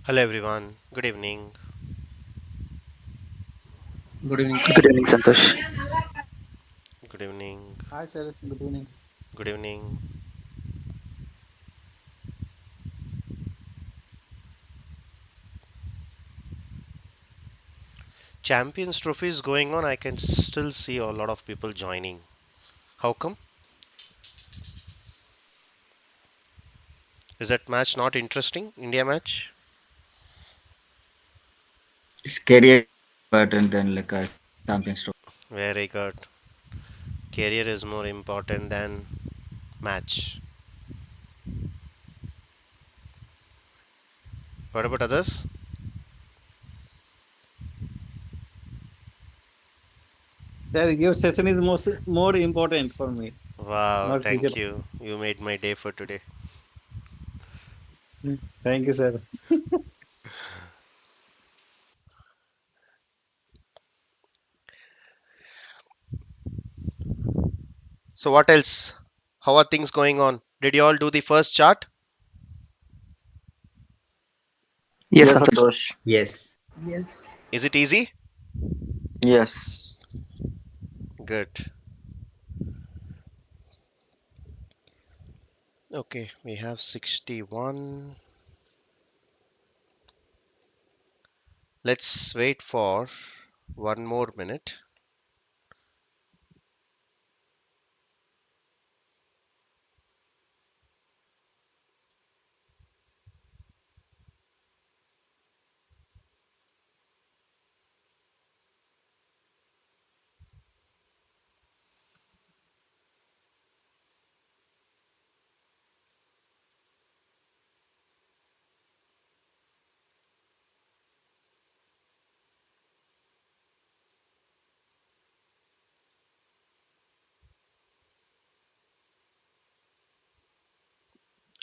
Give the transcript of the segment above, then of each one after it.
Hello everyone, good evening. Good evening, Good sir. evening, Santosh. Good evening. Hi, sir. Good evening. Good evening. Champions Trophy is going on. I can still see a lot of people joining. How come? Is that match not interesting? India match? It's career important than like a Champions Trophy. Very good. Career is more important than match. What about others? Sir, your session is more important for me, Wow, not thank cricket. you. You made my day for today. Thank you, sir. So what else? How are things going on? Did you all do the first chart? Yes, Yes, Santosh. Santosh. Yes. Yes. Is it easy? Yes. Good. Okay, we have 61. Let's wait for one more minute.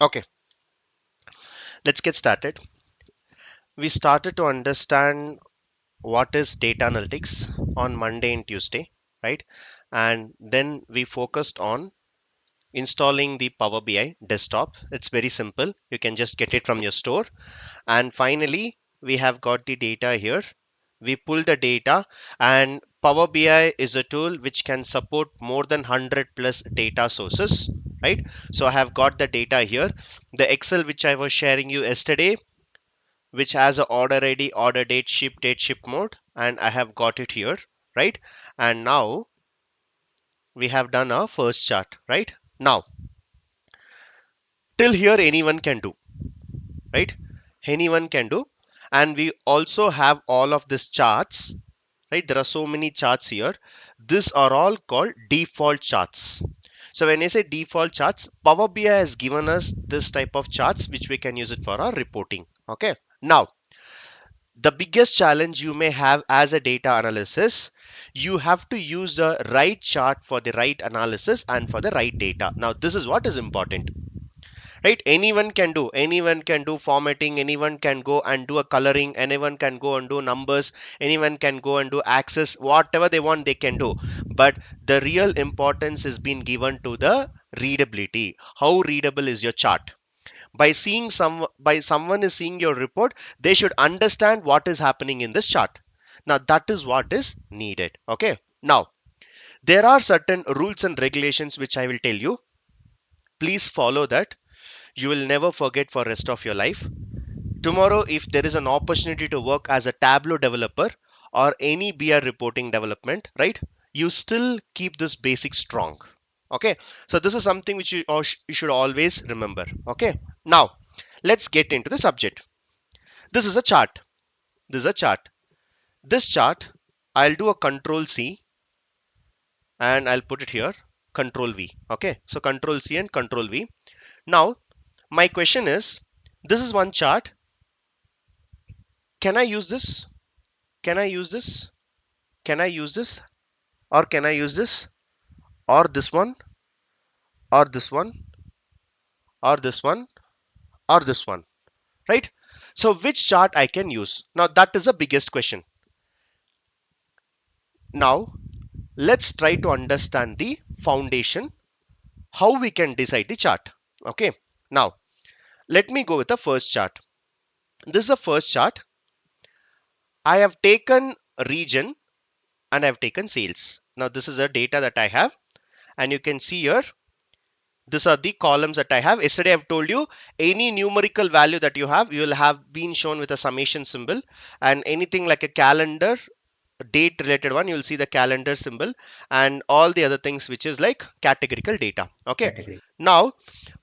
Okay, let's get started. We started to understand what is data analytics on Monday and Tuesday, right? And then we focused on installing the Power BI desktop. It's very simple. You can just get it from your store. And finally, we have got the data here. We pull the data, and Power BI is a tool which can support more than 100 plus data sources, right? So I have got the data here. The Excel which I was sharing you yesterday, which has a order ID, order date, ship mode, and I have got it here, right? And now we have done our first chart, right? Now, till here anyone can do, right? Anyone can do. And we also have all of these charts, right? There are so many charts here. These are all called default charts. So when I say default charts, Power BI has given us this type of charts which we can use it for our reporting. Okay. Now, the biggest challenge you may have as a data analysis, you have to use the right chart for the right analysis and for the right data. Now this is what is important, right? Anyone can do formatting, anyone can go and do a coloring, anyone can go and do numbers, anyone can go and do access, whatever they want they can do. But the real importance is being given to the readability. How readable is your chart? By seeing someone is seeing your report, they should understand what is happening in this chart. Now that is what is needed. Okay, now there are certain rules and regulations which I will tell you. Please follow that. You will never forget for rest of your life. Tomorrow if there is an opportunity to work as a Tableau developer or any BI reporting development, right, you still keep this basic strong. Okay, so this is something which you should always remember. Okay, now let's get into the subject. This is a chart. This is a chart. This chart, I'll do a control C and I'll put it here, control V. Okay, so control C and control V. Now my question is, this is one chart. Can I use this? Can I use this? Can I use this? Or can I use this? Or this one? Or this one? Or this one? Or this one? Right? So which chart I can use? Now that is the biggest question. Now let's try to understand the foundation, how we can decide the chart. Okay. Now let me go with the first chart. This is the first chart. I have taken region and I've taken sales. Now this is the data that I have, and you can see here, these are the columns that I have. Yesterday I've told you any numerical value that you will have been shown with a summation symbol, and anything like a calendar date related one, you'll see the calendar symbol, and all the other things which is like categorical data. Okay. Category. Now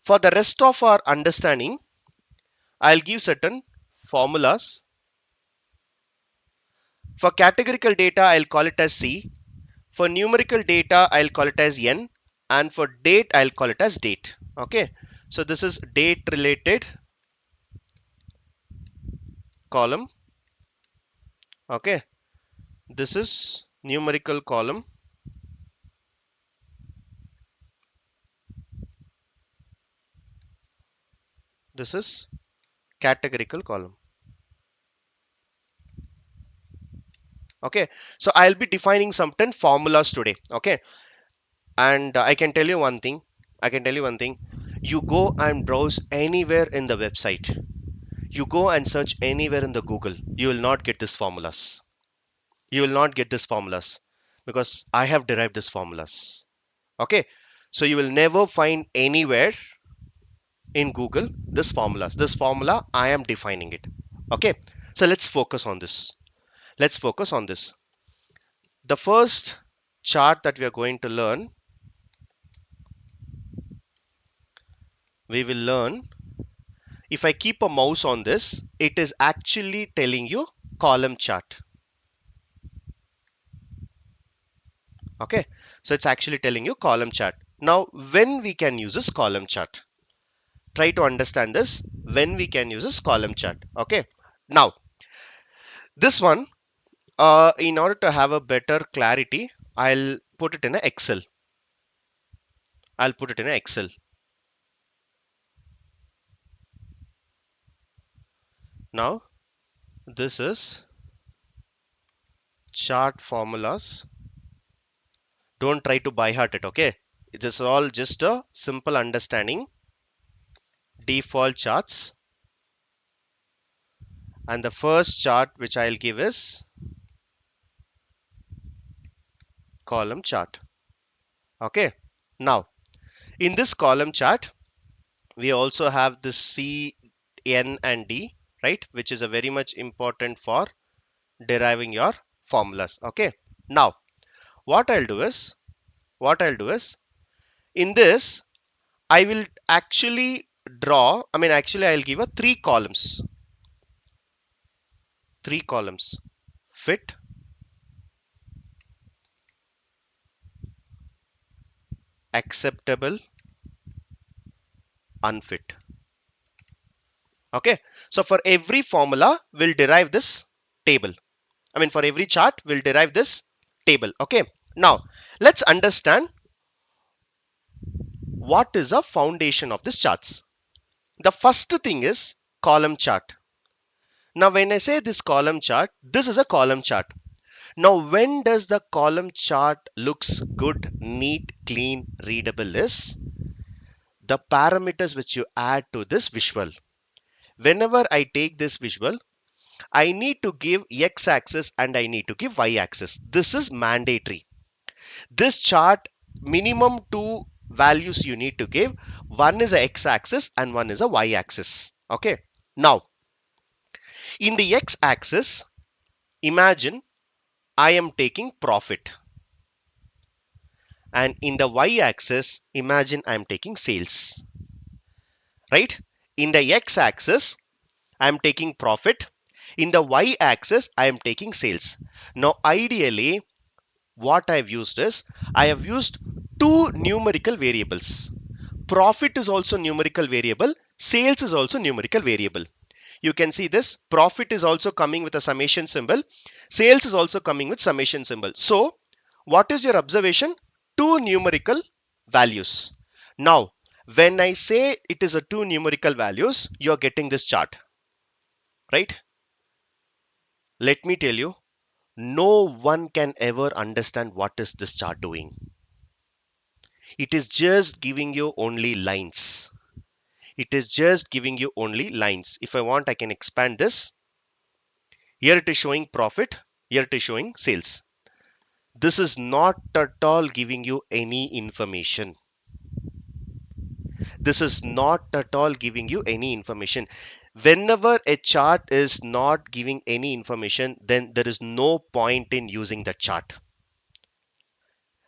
for the rest of our understanding, I'll give certain formulas. For categorical data, I'll call it as C. For numerical data, I'll call it as N, and for date, I'll call it as date. Okay. So this is date related column. Okay. This is numerical column. This is categorical column. Okay. So I'll be defining some 10 formulas today. Okay. And I can tell you one thing. You go and browse anywhere in the website. You go and search anywhere in the Google. You will not get these formulas. You will not get these formulas because I have derived these formulas. Okay. So you will never find anywhere in Google this formulas. This formula I am defining it. Okay. So let's focus on this. Let's focus on this. The first chart that we are going to learn, we will learn, if I keep a mouse on this, it is actually telling you column chart. Okay. So it's actually telling you column chart. Now when we can use this column chart? Try to understand this, when we can use this column chart. Okay. Now this one, in order to have a better clarity, I'll put it in an Excel. I'll put it in an Excel. Now this is chart formulas. Don't try to by heart it. Okay. This is all just a simple understanding. Default charts, and the first chart which I'll give is column chart. Okay. Now in this column chart, we also have this C, N and D, right, which is a very much important for deriving your formulas. Okay. Now what I'll do is in this I will actually draw, I'll give a three columns. Fit, acceptable, unfit. Okay. So for every formula we'll derive this table. For every chart we'll derive this table. Okay. Now let's understand what is the foundation of this charts. The first thing is column chart. Now when I say this column chart, this is a column chart. Now when does the column chart looks good, neat, clean, readable is the parameters which you add to this visual. Whenever I take this visual, I need to give x-axis and I need to give y-axis. This is mandatory. This chart, minimum two values you need to give. One is a x-axis and one is a y-axis. Okay. Now in the x-axis, imagine I am taking profit, and in the y-axis, imagine I am taking sales. Right? In the x-axis, I am taking profit. In the y-axis, I am taking sales. Now ideally what I've used is, I have used two numerical variables. Profit is also numerical variable, sales is also numerical variable. You can see this, profit is also coming with a summation symbol, sales is also coming with summation symbol. So what is your observation? Two numerical values. Now when I say it is a two numerical values, you're getting this chart, right? Let me tell you, no one can ever understand what is this chart doing. It is just giving you only lines. It is just giving you only lines. If I want, I can expand this. Here it is showing profit, here it is showing sales. This is not at all giving you any information. This is not at all giving you any information. Whenever a chart is not giving any information, then there is no point in using the chart.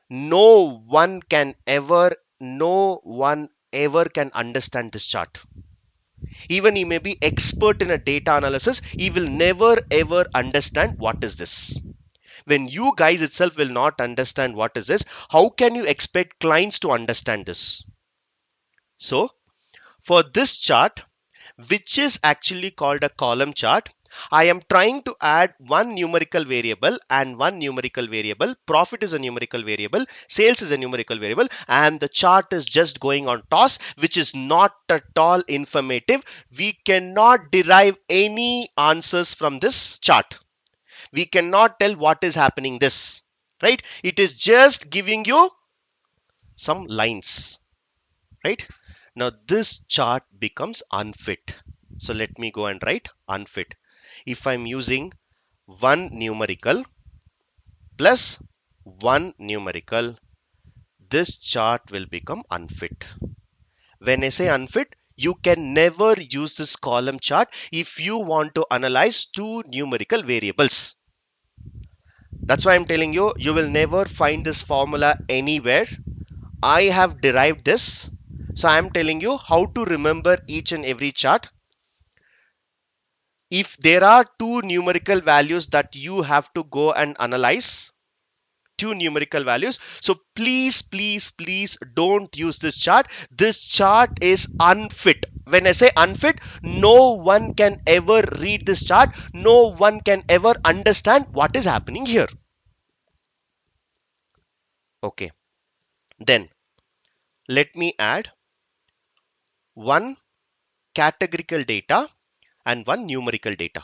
No one ever can understand this chart. Even he may be expert in a data analysis, he will never ever understand what is this. When you guys itself will not understand what is this, how can you expect clients to understand this? So for this chart, which is actually called a column chart, I am trying to add one numerical variable and one numerical variable. Profit is a numerical variable, sales is a numerical variable, and the chart is just going on toss, which is not at all informative. We cannot derive any answers from this chart. We cannot tell what is happening this, right? It is just giving you some lines, right? Now this chart becomes unfit. So let me go and write unfit. If I'm using one numerical plus one numerical, this chart will become unfit. When I say unfit, you can never use this column chart if you want to analyze two numerical variables. That's why I'm telling you, you will never find this formula anywhere. I have derived this. So I'm telling you how to remember each and every chart. If there are two numerical values that you have to go and analyze, two numerical values, so please don't use this chart. This chart is unfit. When I say unfit, no one can ever read this chart, no one can ever understand what is happening here. Okay, then let me add one categorical data and one numerical data.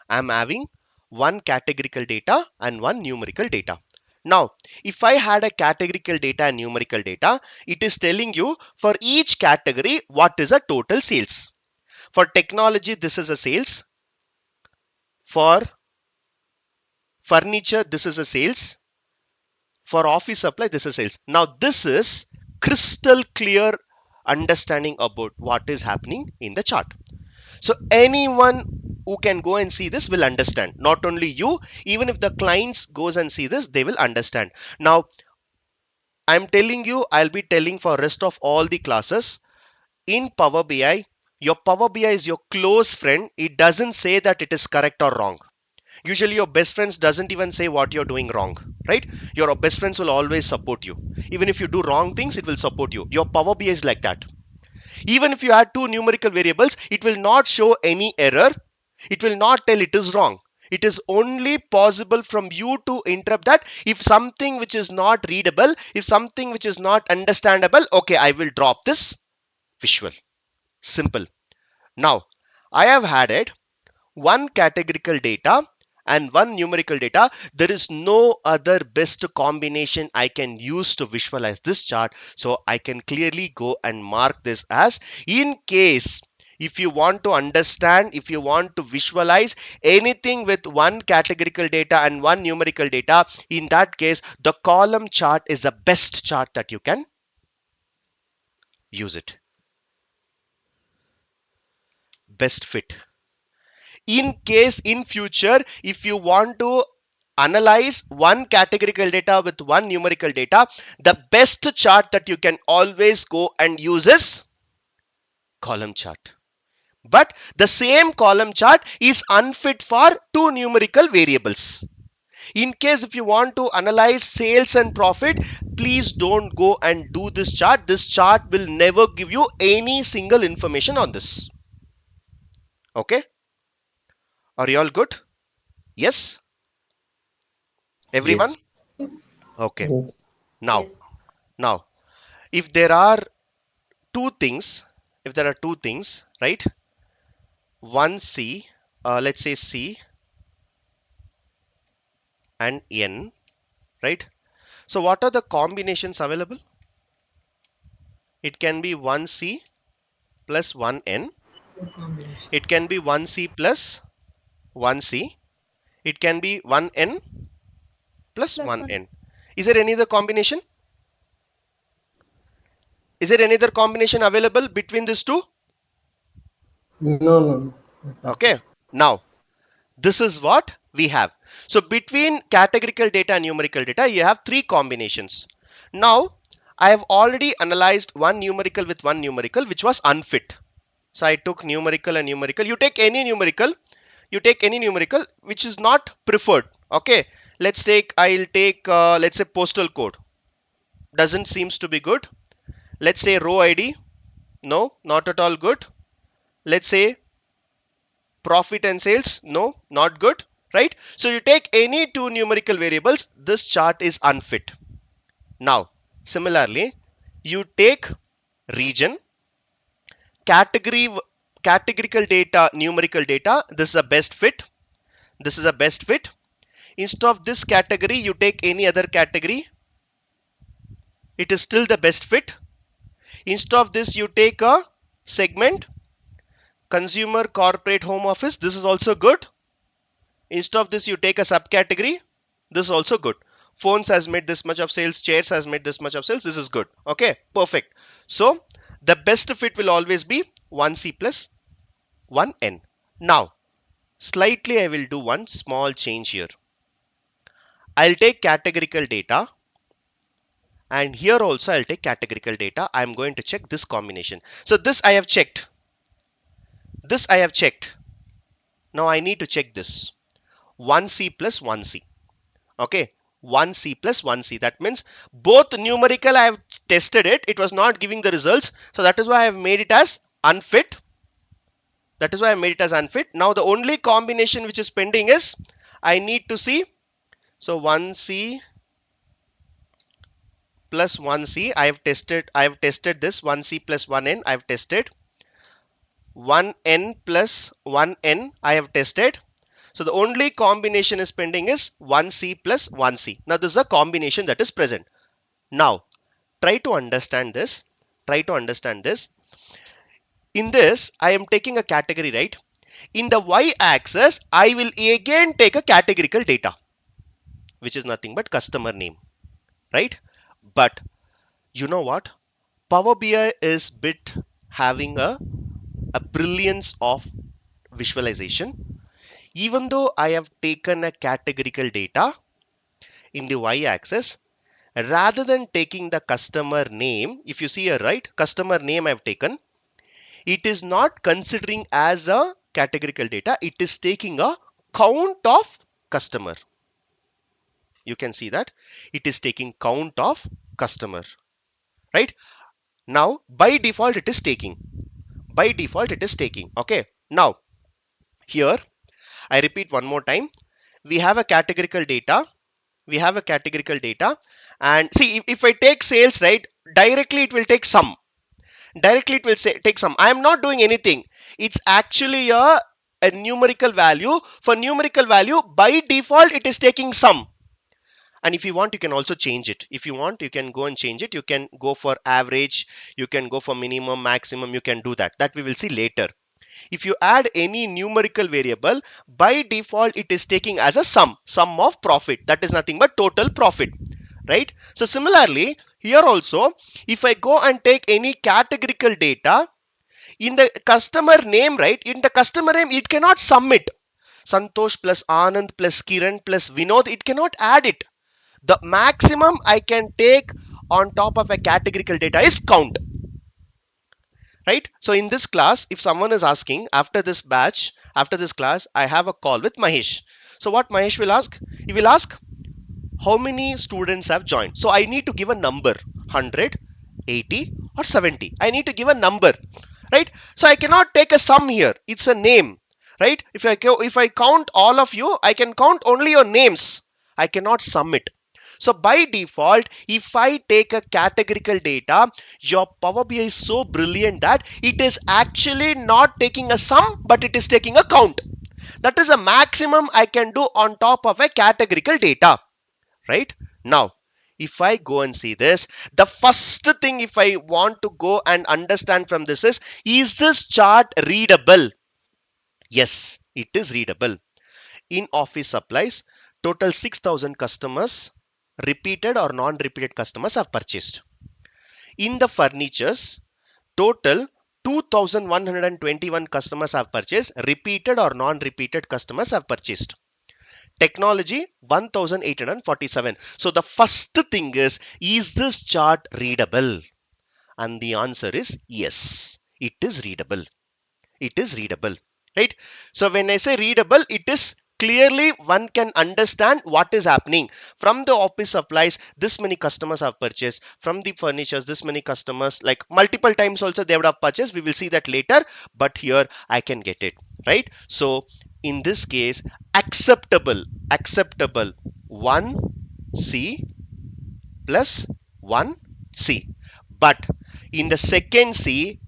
I'm having one categorical data and one numerical data. Now, if I had a categorical data and numerical data, it is telling you for each category what is a total sales. For technology, this is a sales. For furniture, this is a sales. For office supply, this is sales. Now, this is crystal clear understanding about what is happening in the chart. So anyone who can go and see this will understand. Not only you, even if the clients goes and see this, they will understand. Now, I'm telling you, I'll be telling for rest of all the classes. In Power BI, your Power BI is your close friend. It doesn't say that it is correct or wrong. Usually your best friends doesn't even say what you're doing wrong, right? Your best friends will always support you. Even if you do wrong things, it will support you. Your Power BI is like that. Even if you add two numerical variables, it will not show any error. It will not tell it is wrong. It is only possible from you to interrupt that if something which is not readable, if something which is not understandable, okay, I will drop this visual. Simple. Now, I have added one categorical data and one numerical data. There is no other best combination I can use to visualize this chart. So I can clearly go and mark this as, in case if you want to understand, if you want to visualize anything with one categorical data and one numerical data, in that case the column chart is the best chart that you can use it. Best fit. In case in future, if you want to analyze one categorical data with one numerical data, the best chart that you can always go and use is column chart. But the same column chart is unfit for two numerical variables. In case if you want to analyze sales and profit, please don't go and do this chart. This chart will never give you any single information on this. Okay, are you all good? Yes, everyone? Yes. Yes. Okay. Yes. Now, Yes. now, if there are two things, if there are two things, right? One C, let's say C and N, right? So what are the combinations available? It can be one C plus 1n. It can be 1c plus 1c. It can be 1n plus 1n. Is there any other combination? Is there any other combination available between these two? No. Okay. Now, this is what we have. So between categorical data and numerical data, you have three combinations. Now, I have already analyzed one numerical with one numerical, which was unfit. So I took numerical and numerical. You take any numerical, which is not preferred. Okay. I'll take, let's say postal code. Doesn't seems to be good. Let's say row ID. No, not at all good. Let's say profit and sales. No, not good. Right? So you take any two numerical variables, this chart is unfit. Now, similarly, you take region, categorical data, numerical data, this is a best fit. This is a best fit. Instead of this category, you take any other category. It is still the best fit. Instead of this, you take a segment, consumer, corporate, home office. This is also good. Instead of this, you take a subcategory. This is also good. Phones has made this much of sales. Chairs has made this much of sales. This is good. Okay, perfect. So the best fit will always be 1c plus 1n. Now, slightly I will do one small change here. I'll take categorical data, and here also I'll take categorical data. I'm going to check this combination. So this I have checked. This I have checked. Now I need to check this. 1c plus 1c. Okay, 1c plus 1c. That means both numerical I have tested it. It was not giving the results. So that is why I have made it as unfit. That is why I made it as unfit. Now the only combination which is pending is I need to see. So 1c plus 1c. I have tested this 1c plus 1n. I have tested 1n plus 1n. I have tested. So the only combination is pending is 1c plus 1c. Now this is a combination that is present. Now try to understand this. Try to understand this. In this, I am taking a category, right? In the y-axis, I will again take a categorical data, which is nothing but customer name, right? But you know what? Power BI is having a brilliance of visualization. Even though I have taken a categorical data in the y-axis, rather than taking the customer name, if you see here, right, customer name I have taken, it is not considering as a categorical data. It is taking a count of customer. You can see that it is taking count of customer, right? Now by default it is taking. By default it is taking. Okay. Now here I repeat one more time. We have a categorical data. We have a categorical data, and see if I take sales, right, directly it will take sum. Directly it will say take sum. I am not doing anything. It's actually a numerical value. For numerical value, by default it is taking sum. And if you want, you can also change it. If you want, you can go and change it. You can go for average, you can go for minimum, maximum, you can do that. That we will see later. If you add any numerical variable, by default it is taking as a sum of profit. That is nothing but total profit, right? So similarly here also, if I go and take any categorical data in the customer name, right, in the customer name it cannot sum it. Santosh plus Anand plus Kiran plus Vinod, it cannot add it. The maximum I can take on top of a categorical data is count, right? So in this class, if someone is asking after this batch, after this class, I have a call with Mahesh. So what Mahesh will ask? He will ask how many students have joined. So I need to give a number, 100, 80 or 70. I need to give a number, right? So I cannot take a sum here. It's a name, right? If I count all of you, I can count only your names. I cannot sum it. So by default, if I take a categorical data, your Power BI is so brilliant that it is actually not taking a sum, but it is taking a count. That is a maximum I can do on top of a categorical data, right? Now, if I go and see this, the first thing if I want to go and understand from this is this chart readable? Yes, it is readable. In office supplies, total 6,000 customers, repeated or non-repeated customers have purchased. In the furnitures, total 2,121 customers have purchased, repeated or non-repeated customers have purchased. Technology 1,847. So the first thing is this chart readable? And the answer is yes, it is readable. It is readable, right? So when I say readable, it is clearly one can understand what is happening. From the office supplies, this many customers have purchased. From the furnitures, this many customers, like multiple times also they would have purchased. We will see that later, but here I can get it, right? So in this case, acceptable, acceptable 1C plus 1C. But in the second C,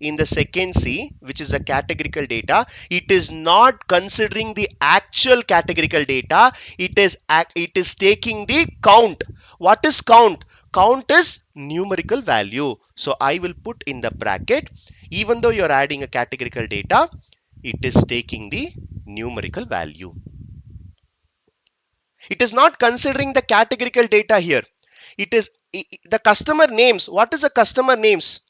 which is the categorical data, it is not considering the actual categorical data. It is taking the count. What is count? Count is numerical value. So I will put in the bracket, even though you're adding a categorical data, it is taking the numerical value. It is not considering the categorical data here. It is the customer names. What is the customer names?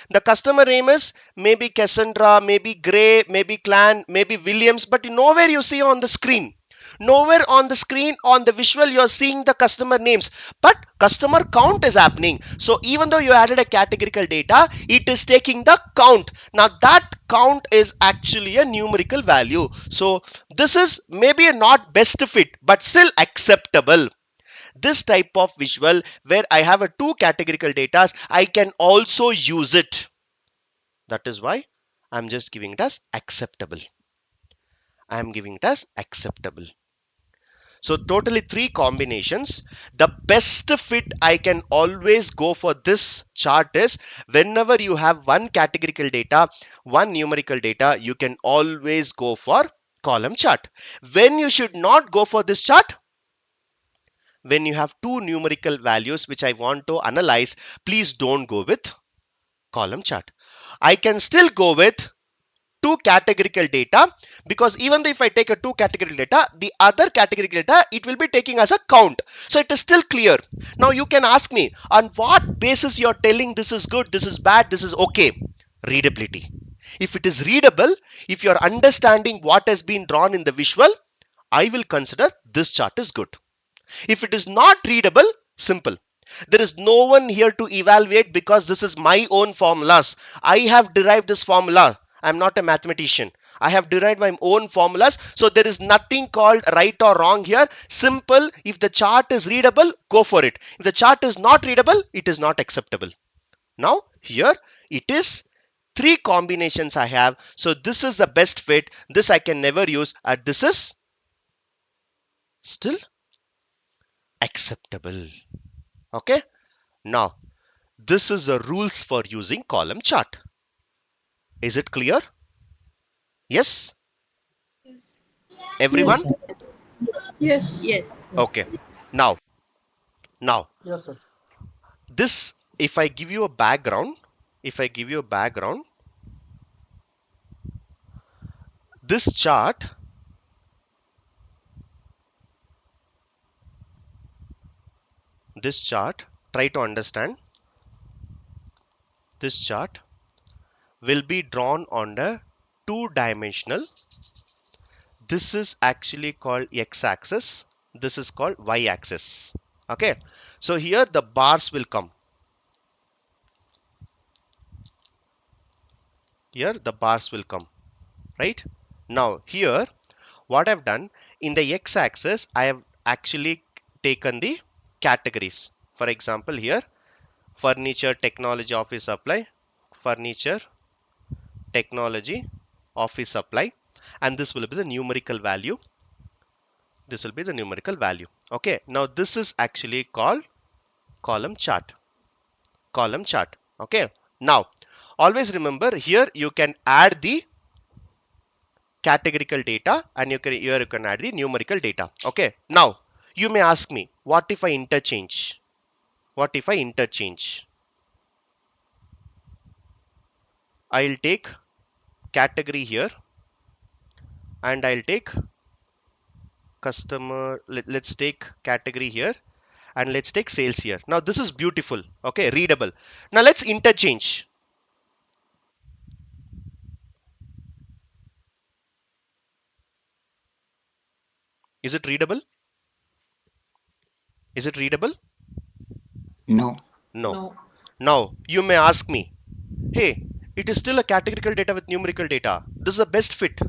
The customer name is maybe Cassandra, maybe Gray, maybe Clan, maybe Williams, but nowhere you see on the screen. Nowhere on the screen, on the visual, you are seeing the customer names, but customer count is happening. So even though you added a categorical data, it is taking the count. Now that count is actually a numerical value. So this is maybe a not best fit, but still acceptable. This type of visual where I have a two categorical data, I can also use it. That is why I'm just giving it as acceptable. I'm giving it as acceptable. So totally three combinations. The best fit I can always go for this chart is whenever you have one categorical data, one numerical data, you can always go for column chart. When you should not go for this chart? When you have two numerical values which I want to analyze, please don't go with column chart. I can still go with two categorical data, because even though if I take a two categorical data, the other categorical data, it will be taking as a count. So it is still clear. Now you can ask me, on what basis you're telling this is good, this is bad, this is okay? Readability. If it is readable, if you're understanding what has been drawn in the visual, I will consider this chart is good. If it is not readable, simple. There is no one here to evaluate because this is my own formulas. I have derived this formula. I'm not a mathematician. I have derived my own formulas. So there is nothing called right or wrong here. Simple. If the chart is readable, go for it. If the chart is not readable, it is not acceptable. Now here it is three combinations I have. So this is the best fit. This I can never use. And this is still acceptable. Okay. Now this is the rules for using column chart. Is it clear? Yes? Yes. Everyone? Yes. Yes. Okay. Now, Yes, sir. this, if I give you a background, this chart, try to understand. This chart will be drawn on the two-dimensional. This is actually called x-axis. This is called y-axis. Okay. So here the bars will come. Here the bars will come. Right? Now here what I've done, in the x-axis I have actually taken the categories. For example, here furniture, technology, office supply, furniture, technology, office supply, and this will be the numerical value. This will be the numerical value. Okay. Now this is actually called column chart. Column chart. Okay. Now always remember, here you can add the categorical data and here you can add the numerical data. Okay. Now you may ask me, what if I interchange? What if I interchange? I'll take category here and I'll take customer. Let's take category here and let's take sales here. Now this is beautiful. Okay, readable. Now let's interchange. Is it readable? Is it readable? No. No. Now you may ask me, hey, it is still a categorical data with numerical data. This is a best fit.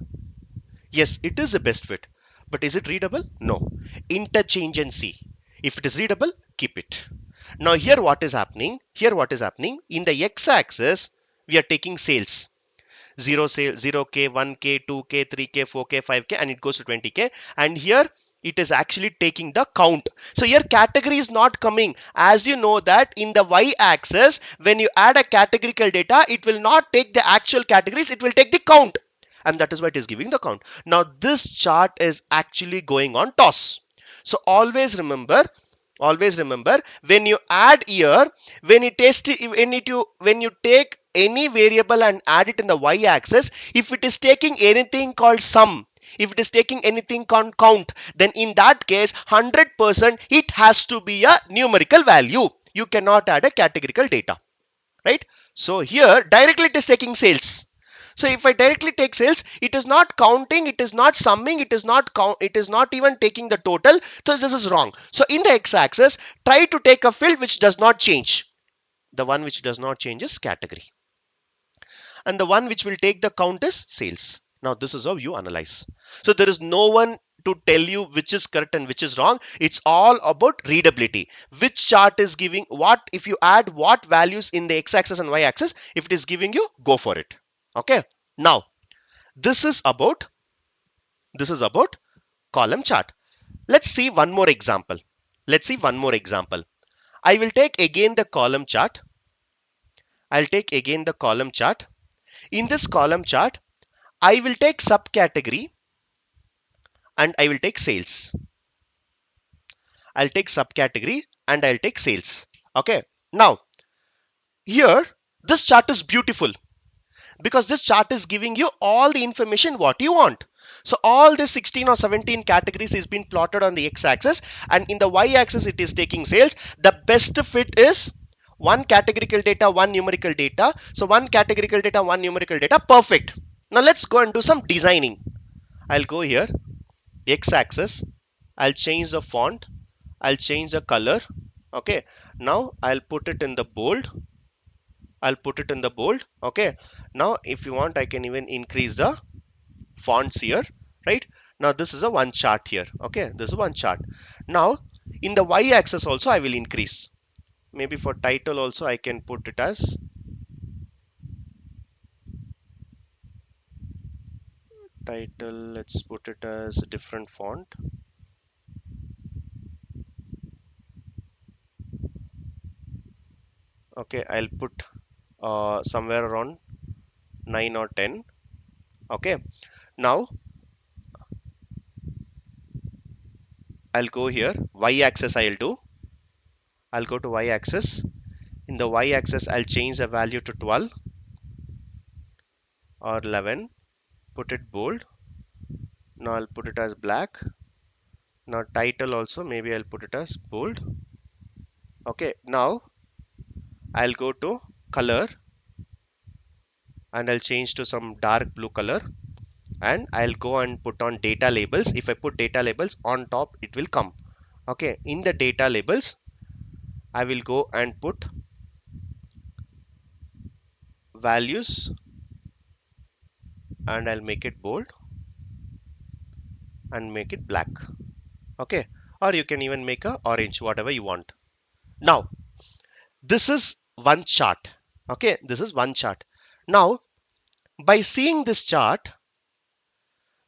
Yes, it is a best fit. But is it readable? No. Interchange and see. If it is readable, keep it. Now here what is happening? Here what is happening? In the x-axis, we are taking sales. 0 sale 0k 1k 2k 3k 4k 5k and it goes to 20k, and here it is actually taking the count. So here category is not coming. As you know that in the y-axis, when you add a categorical data, it will not take the actual categories, it will take the count, and that is why it is giving the count. Now this chart is actually going on toss. So always remember when you add here, when you take any variable and add it in the y-axis, if it is taking anything called sum, if it is taking anything called count, then in that case 100% it has to be a numerical value. You cannot add a categorical data, right? So here directly it is taking sales. So if I directly take sales, it is not counting, it is not summing, it is not it is not even taking the total. So this is wrong. So in the x-axis, try to take a field which does not change. The one which does not change is category, and the one which will take the count is sales. Now this is how you analyze. So there is no one to tell you which is correct and which is wrong. It's all about readability. Which chart is giving what, if you add what values in the x-axis and y-axis, if it is giving you, go for it. Okay. Now this is about column chart. Let's see one more example. I will take again the column chart. In this column chart, I will take subcategory and I will take sales. I'll take subcategory and I'll take sales. Okay. Now here this chart is beautiful because this chart is giving you all the information what you want. So all the 16 or 17 categories is being plotted on the x-axis, and in the y-axis it is taking sales. The best fit is one categorical data, one numerical data. So one categorical data, one numerical data. Perfect. Now let's go and do some designing. I'll go here, x-axis. I'll change the font. I'll change the color. Okay. Now I'll put it in the bold. Okay. Now if you want, I can even increase the fonts here, right? Now this is a one chart here. Okay, this is one chart. Now in the y-axis also I will increase. Maybe for title also I can put it as title. Let's put it as a different font. Okay, I'll put somewhere around 9 or 10. Okay. Now I'll go here, y-axis I'll go to y-axis. In the y-axis I'll change the value to 12 or 11, put it bold. Now I'll put it as black. Now title also maybe I'll put it as bold. Okay, now I'll go to color and I'll change to some dark blue color, and I'll go and put on data labels. If I put data labels on top, it will come. Okay, in the data labels I will go and put values and I'll make it bold and make it black. Okay, or you can even make a orange, whatever you want. Now this is one chart. Okay, this is one chart. Now by seeing this chart,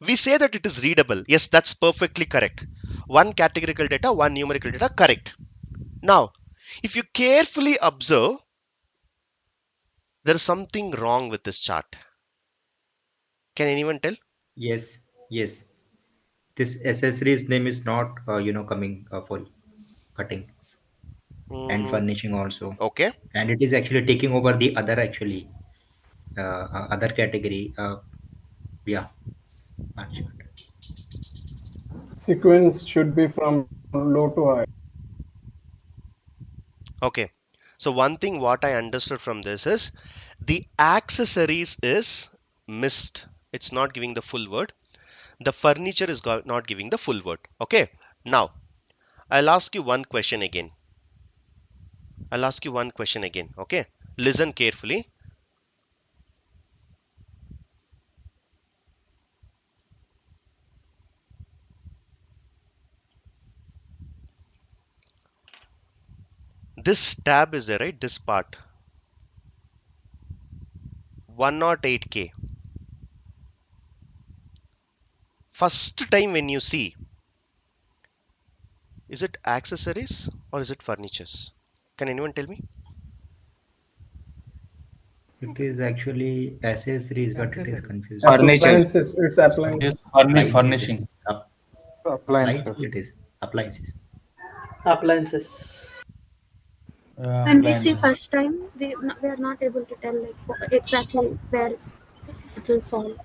we say that it is readable. Yes, that's perfectly correct. One categorical data, one numerical data, correct. Now if you carefully observe, there is something wrong with this chart. Can anyone tell? Yes, yes. This accessories name is not, coming full cutting. and furnishing also. Okay. And it is actually taking over the other actually other category. Yeah, not sure. Sequence should be from low to high. Okay. So one thing what I understood from this is the accessories is missed. It's not giving the full word. The furniture is not giving the full word. Okay. Now I'll ask you one question again. Okay. Listen carefully. This tab is there, right? This part. 108K. First time when you see, is it accessories or is it furnitures? Can anyone tell me? It is actually accessories, but it is confusing. Furniture. Appliances. It's appliances. Yes, Appliances. It furnishing. is. Appliances. Appliances. It is appliances. Appliances. When we see Appliances. first time, we are not able to tell like exactly where it will fall.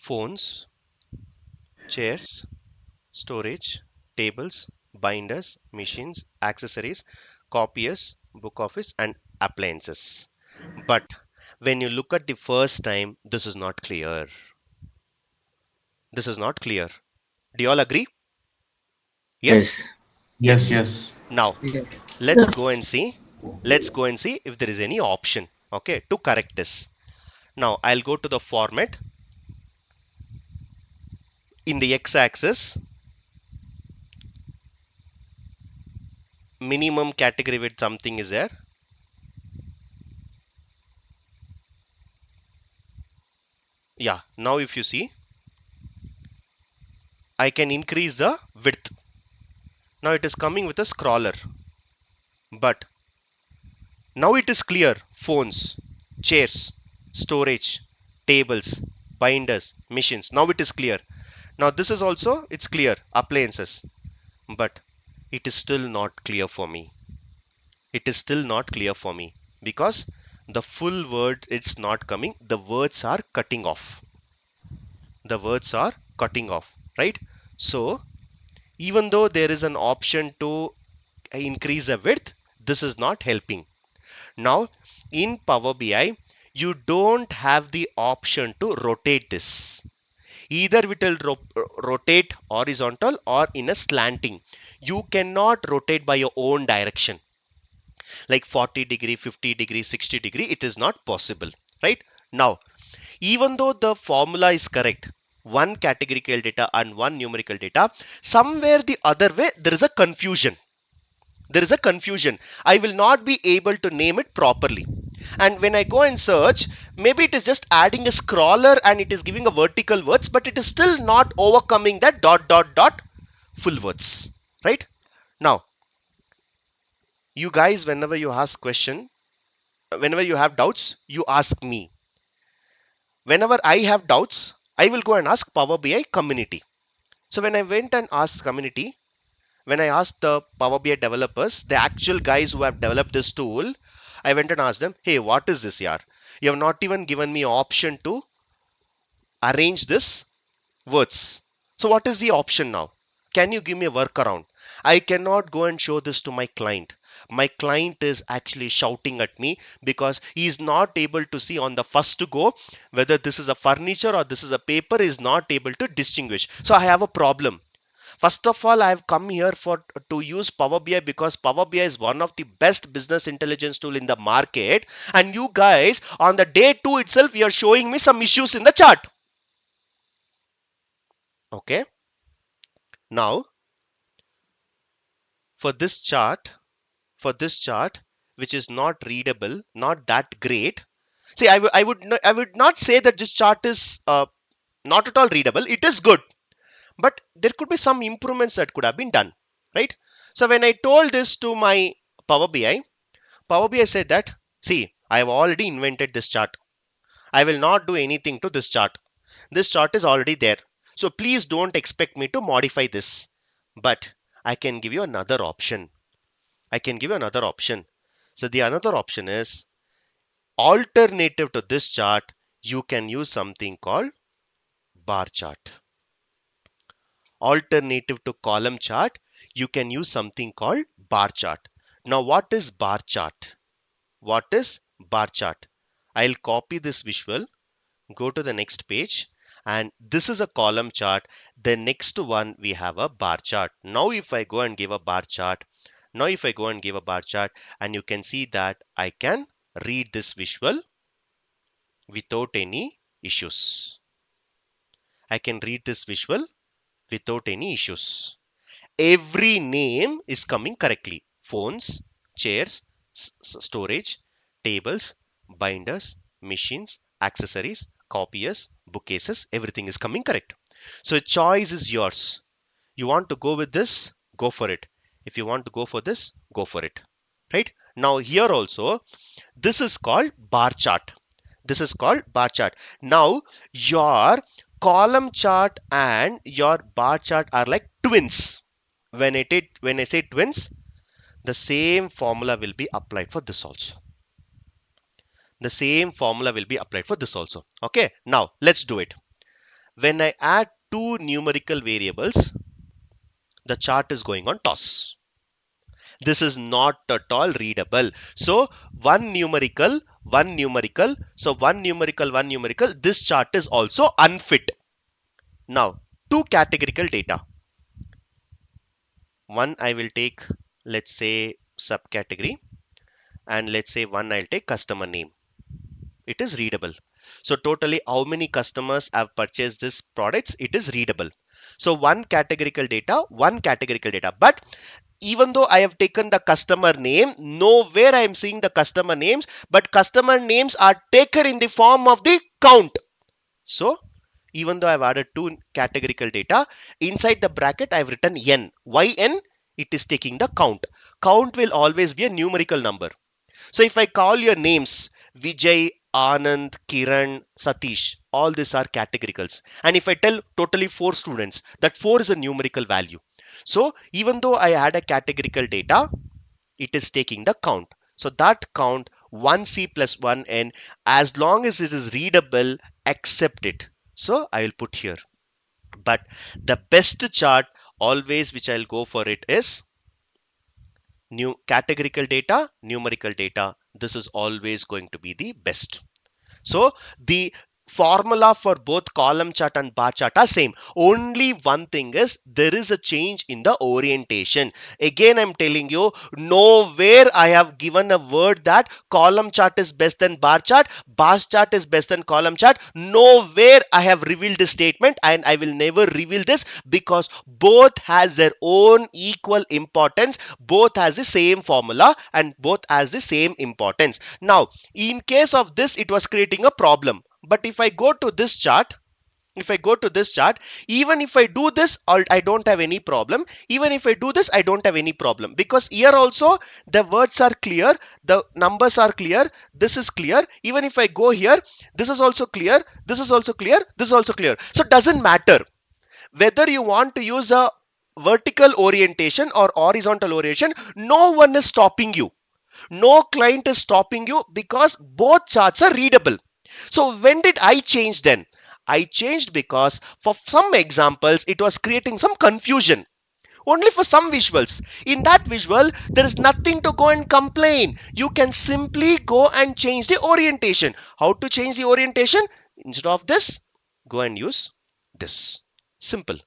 Phones, chairs, storage, tables, binders, machines, accessories, copiers, book office, and appliances. But when you look at the first time, this is not clear. This is not clear. Do you all agree? Yes? Yes. Yes. Yes. Now, Yes. let's go and see. Let's go and see if there is any option, okay, to correct this. Now, I'll go to the format. In the x-axis, minimum category with something is there. Yeah, now if you see, I can increase the width. Now it is coming with a scroller. But now it is clear. Phones, chairs, storage, tables, binders, machines. Now it is clear. Now this is also, it's clear. Appliances. But it is still not clear for me. It is still not clear for me because the full word it's not coming. The words are cutting off. The words are cutting off, right? So even though there is an option to increase the width, this is not helping. Now in Power BI, you don't have the option to rotate this. Either it will rotate horizontal or in a slanting. You cannot rotate by your own direction. Like 40 degree, 50 degree, 60 degree, it is not possible, right? Now, even though the formula is correct, one categorical data and one numerical data, somewhere the other way, there is a confusion. There is a confusion. I will not be able to name it properly. And when I go and search, maybe it is just adding a scroller and it is giving a vertical words, but it is still not overcoming that dot dot dot full words, right? Now, you guys, whenever you ask question, whenever you have doubts, you ask me. Whenever I have doubts, I will go and ask Power BI community. So when I went and asked community, when I asked the Power BI developers, the actual guys who have developed this tool, I went and asked them, hey, what is this yaar? You have not even given me an option to arrange this words. So what is the option now? Can you give me a workaround? I cannot go and show this to my client. My client is actually shouting at me because he is not able to see on the first go whether this is a furniture or this is a paper, is not able to distinguish. So I have a problem. First of all, I have come here for to use Power BI because Power BI is one of the best business intelligence tool in the market. And you guys on the day 2 itself, you are showing me some issues in the chart. Okay. Now for this chart, which is not readable, not that great. See, I would not say that this chart is not at all readable. It is good, but there could be some improvements that could have been done, right? So when I told this to my Power BI, Power BI said that, see, I have already invented this chart. I will not do anything to this chart. This chart is already there. So please don't expect me to modify this. But I can give you another option. So the another option is alternative to this chart. You can use something called bar chart. Alternative to column chart, you can use something called bar chart. Now what is bar chart? What is bar chart? I'll copy this visual, go to the next page, and this is a column chart. The next one we have a bar chart. Now if I go and give a bar chart, and you can see that I can read this visual without any issues. I can read this visual without any issues. Every name is coming correctly. Phones, chairs, storage, tables, binders, machines, accessories, copiers, bookcases, everything is coming correct. So choice is yours. You want to go with this, go for it. If you want to go for this, go for it. Right? Now here also, this is called bar chart. Now your column chart and your bar chart are like twins. When I say twins, the same formula will be applied for this also. Okay, now let's do it. When I add two numerical variables, the chart is going on toss. This is not at all readable. So one numerical, this chart is also unfit. Now two categorical data. One I will take, let's say, subcategory, and let's say one I'll take customer name. It is readable. So totally how many customers have purchased this products, it is readable. So one categorical data. But even though I have taken the customer name, nowhere I am seeing the customer names, but customer names are taken in the form of the count. So even though I've added two categorical data, inside the bracket I've written n. Why n? It is taking the count. Count will always be a numerical number. So if I call your names Vijay, Anand, Kiran, Satish, all these are categoricals. And if I tell totally 4 students, that 4 is a numerical value. So even though I add a categorical data, it is taking the count. So that count 1c plus 1n, as long as it is readable, accept it. So I will put here. But the best chart always which I'll go for it is new categorical data, numerical data. This is always going to be the best. So the formula for both column chart and bar chart are same. Only one thing is there is a change in the orientation. Again, I'm telling you, nowhere I have given a word that column chart is best than bar chart is best than column chart. Nowhere I have revealed this statement, and I will never reveal this, because both has their own equal importance, both has the same formula, and both has the same importance. Now in case of this, it was creating a problem. But if I go to this chart, even if I do this, I don't have any problem. Even if I do this, I don't have any problem, because here also the words are clear, the numbers are clear, this is clear. Even if I go here, this is also clear, this is also clear, this is also clear. So it doesn't matter whether you want to use a vertical orientation or horizontal orientation. No one is stopping you. No client is stopping you, because both charts are readable. So when did I change then? I changed because for some examples it was creating some confusion. Only for some visuals. In that visual, there is nothing to go and complain. You can simply go and change the orientation. How to change the orientation? Instead of this, go and use this. Simple.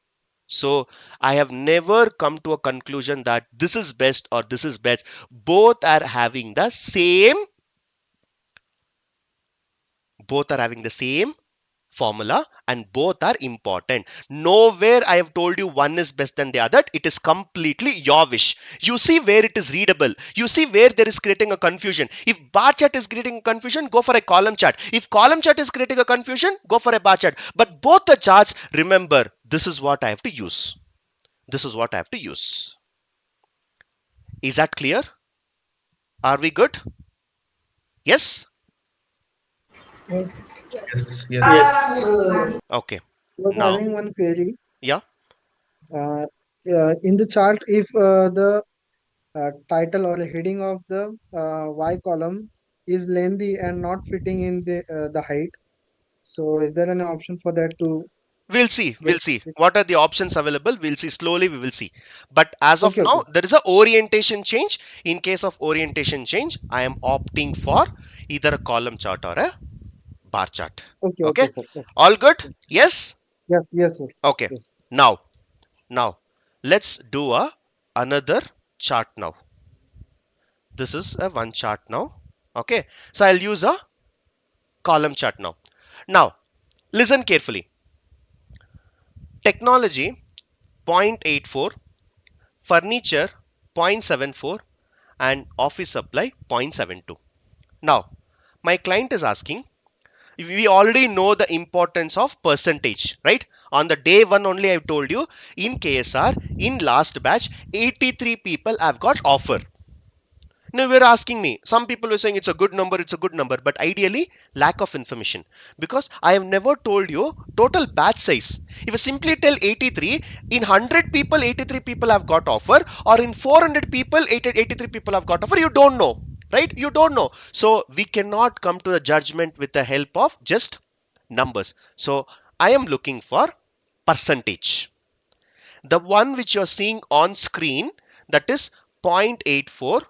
So I have never come to a conclusion that this is best or this is best. Both are having the same formula, and both are important. Nowhere I have told you one is best than the other. It is completely your wish. You see where it is readable. You see where there is creating a confusion. If bar chart is creating a confusion, go for a column chart. If column chart is creating a confusion, go for a bar chart. But both the charts, remember, this is what I have to use. Is that clear? Are we good? Yes? Yes. Yes. So Okay. I was Now, having one query. yeah. Uh, in the chart, if the title or the heading of the Y column is lengthy and not fitting in the height, so is there an option for that to We'll see. get? We'll see. What are the options available? We'll see. Slowly we will see. But as of Okay, okay, now, there is a orientation change. In case of orientation change, I am opting for either a column chart or a bar chart. okay, okay, Okay. sir. Okay. All good? Yes, Yes. yes, yes, sir. Okay. Yes. Now let's do another chart now. This is a one chart now. Okay. So I'll use a column chart now. Now listen carefully. Technology 0.84, furniture 0.74, and office supply 0.72. Now my client is asking, we already know the importance of percentage, right? On the day one only I told you, in KSR in last batch 83 people have got offer. Now we're asking me, some people were saying it's a good number, it's a good number, but ideally lack of information, because I have never told you total batch size. If you simply tell 83, in 100 people 83 people have got offer, or in 400 people 83 people have got offer, you don't know, right? You don't know. So we cannot come to the judgment with the help of just numbers. So I am looking for percentage. The one which you're seeing on screen, that is 0.84,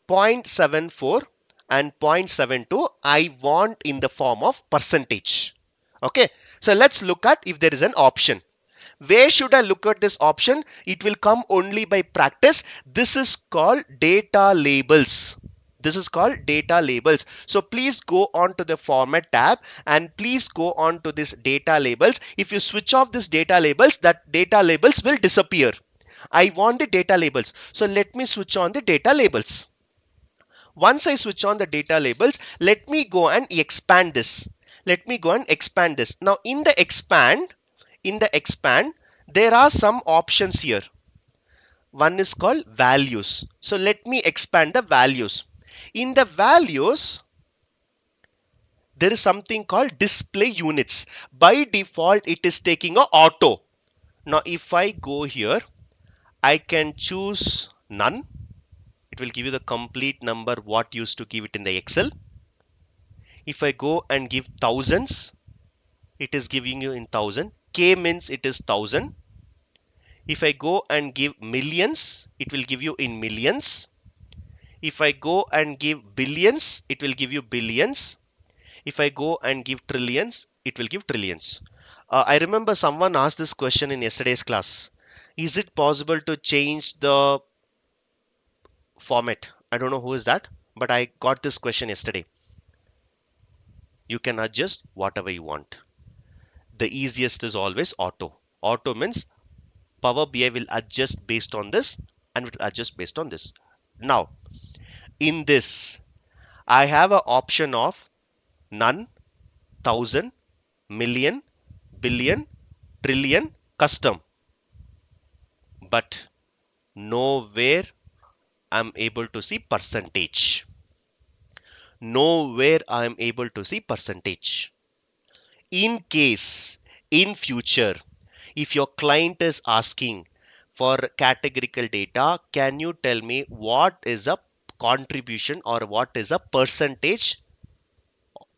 0.74 and 0.72, I want in the form of percentage. Okay, so let's look at if there is an option. Where should I look at this option? It will come only by practice. This is called data labels. This is called data labels. So please go on to the format tab and please go on to this data labels. If you switch off this data labels, that data labels will disappear. I want the data labels. So let me switch on the data labels. Once I switch on the data labels, let me go and expand this. Let me go and expand this. Now in the expand, there are some options here. One is called values. So let me expand the values. In the values, there is something called display units. By default, it is taking a auto. Now if I go here, I can choose none. It will give you the complete number what used to give it in the Excel. If I go and give thousands, it is giving you in thousand. K means it is thousand. If I go and give millions, it will give you in millions. If I go and give billions, it will give you billions. If I go and give trillions, it will give trillions. I remember someone asked this question in yesterday's class. Is it possible to change the format? I don't know who is that, but I got this question yesterday. You can adjust whatever you want. The easiest is always auto. Auto means Power BI will adjust based on this and it will adjust based on this. Now, in this, I have an option of none, thousand, million, billion, trillion, custom. But nowhere I'm able to see percentage. Nowhere I am able to see percentage. In case, in future, if your client is asking for categorical data, can you tell me what is a contribution or what is a percentage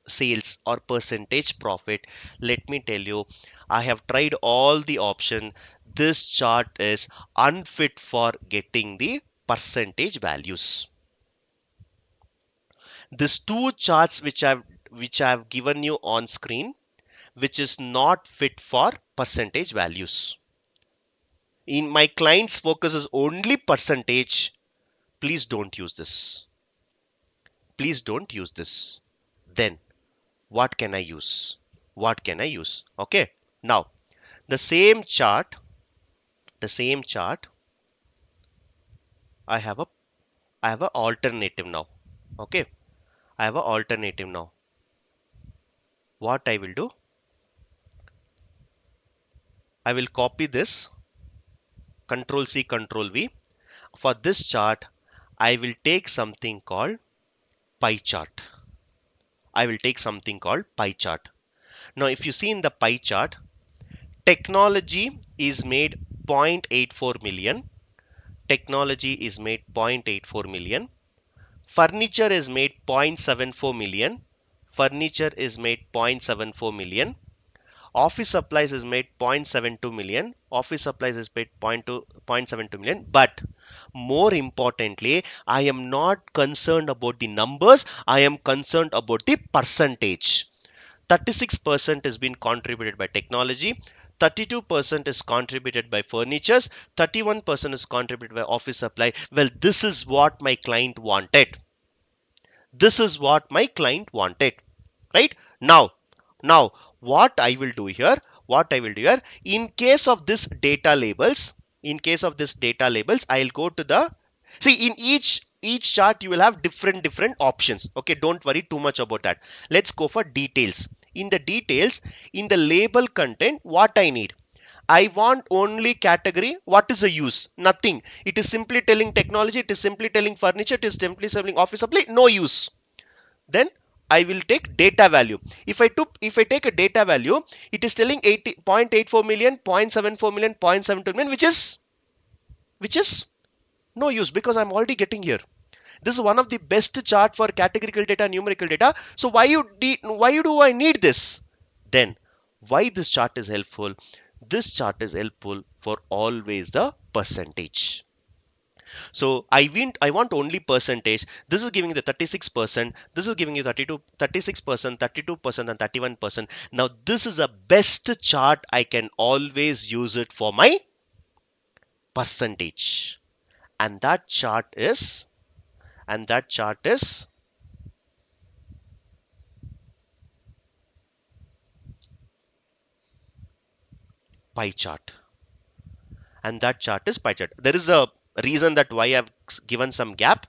sales or percentage profit? Let me tell you, I have tried all the option. This chart is unfit for getting the percentage values. These two charts which I've given you on screen, which is not fit for percentage values. In my client's focus is only percentage. Please don't use this. Please don't use this. Then what can I use? What can I use? Okay. Now the same chart, I have a alternative now. Okay. I have a alternative now. What I will do? I will copy this. Control C, Control V. For this chart, I will take something called pie chart. I will take something called pie chart. Now, if you see in the pie chart, technology is made 0.84 million. Technology is made 0.84 million. Furniture is made 0.74 million. Furniture is made 0.74 million. Office supplies is made 0.72 million. Office supplies is made 0.72 million. But more importantly, I am not concerned about the numbers. I am concerned about the percentage. 36% has been contributed by technology. 32% is contributed by furnitures. 31% is contributed by office supply. Well, this is what my client wanted. This is what my client wanted, right? Now what I will do here, in case of this data labels, I'll go to the, see, in each chart you will have different options. Okay, don't worry too much about that. Let's go for details. In the details, in the label content, what I need, I want only category. What is the use? Nothing. It is simply telling technology, it is simply telling furniture, it is simply telling office supply, no use. Then I will take data value. If I take a data value, it is telling 0.84 million, 0.74 million, 0.72 million, which is no use because I'm already getting here. This is one of the best chart for categorical data, numerical data. So why do I need this? Then why this chart is helpful? This chart is helpful for always the percentage. So I want only percentage. This is giving you the 36%. This is giving you 36%, 32%, and 31%. Now this is a best chart. I can always use it for my percentage. And that chart is pie chart. And that chart is pie chart. There is a reason that why I've given some gap,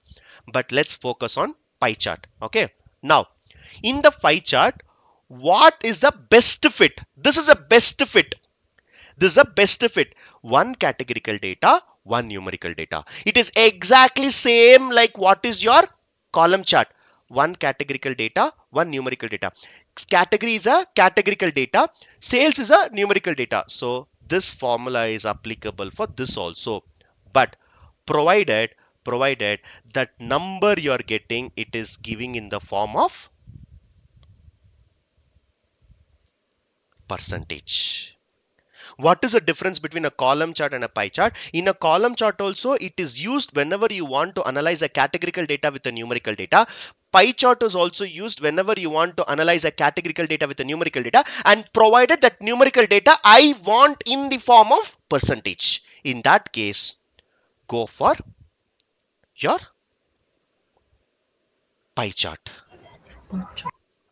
but let's focus on pie chart. Okay. Now, in the pie chart, what is the best fit? This is a best fit. This is a best fit. One categorical data, one numerical data. It is exactly same like what is your column chart. One categorical data, one numerical data. Category is a categorical data. Sales is a numerical data. So this formula is applicable for this also. But provided that number you are getting, it is giving in the form of percentage. What is the difference between a column chart and a pie chart? In a column chart also, it is used whenever you want to analyze a categorical data with a numerical data. Pie chart is also used whenever you want to analyze a categorical data with a numerical data, and provided that numerical data I want in the form of percentage. In that case, go for your pie chart.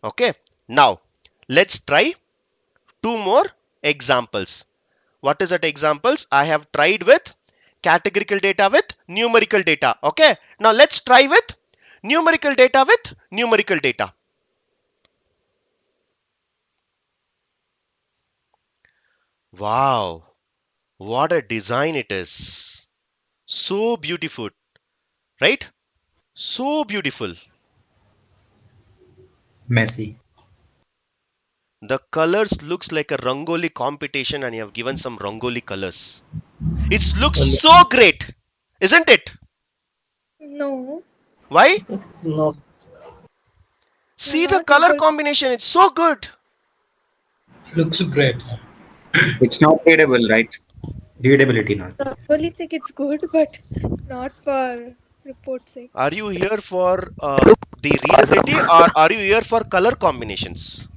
Okay. Now, let's try two more examples. What is that examples? I have tried with categorical data with numerical data. Okay. Now let's try with numerical data with numerical data. Wow. What a design it is. So beautiful. Right? So beautiful. Messy. The colors looks like a Rangoli competition and you have given some Rangoli colors. It looks so great. Isn't it? No, Why? No. we're See the not color able. combination. It's so good. Looks great. It's not readable, right? Readability not. Rangoli sake it's good, but not for report sake. Are you here for the readability or are you here for color combinations?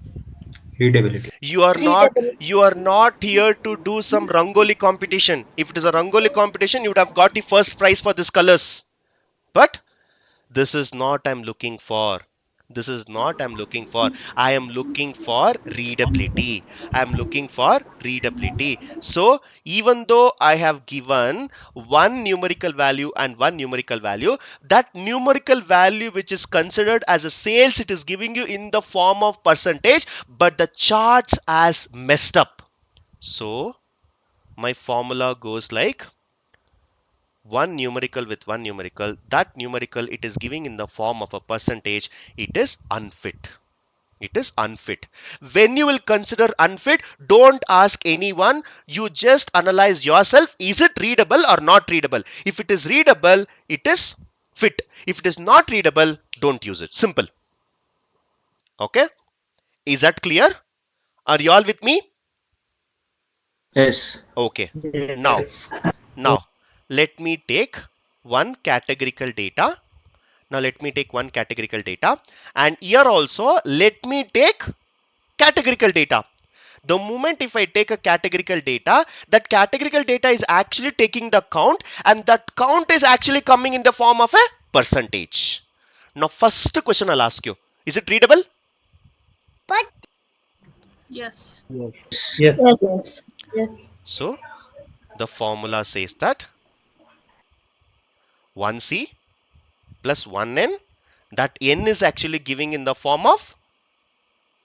Readability. Readability. You are not here to do some Rangoli competition. If it is a Rangoli competition, you would have got the first prize for these colors. But this is not I'm looking for. This is not I'm looking for. I am looking for readability. I am looking for readability. So even though I have given one numerical value and one numerical value, that numerical value which is considered as a sales, it is giving you in the form of percentage, but the charts as messed up. So my formula goes like one numerical with one numerical, that numerical it is giving in the form of a percentage, it is unfit. It is unfit. When you will consider unfit, don't ask anyone. You just analyze yourself. Is it readable or not readable? If it is readable, it is fit. If it is not readable, don't use it. Simple. Okay? Is that clear? Are you all with me? Yes. Okay. Yes. Now, let me take one categorical data. And here also, let me take categorical data. The moment if I take a categorical data, that categorical data is actually taking the count, and that count is actually coming in the form of a percentage. Now, first question I'll ask you, is it readable? Yes. Yes. Yes. Yes. Yes. So, the formula says that 1c plus 1n, that n is actually giving in the form of,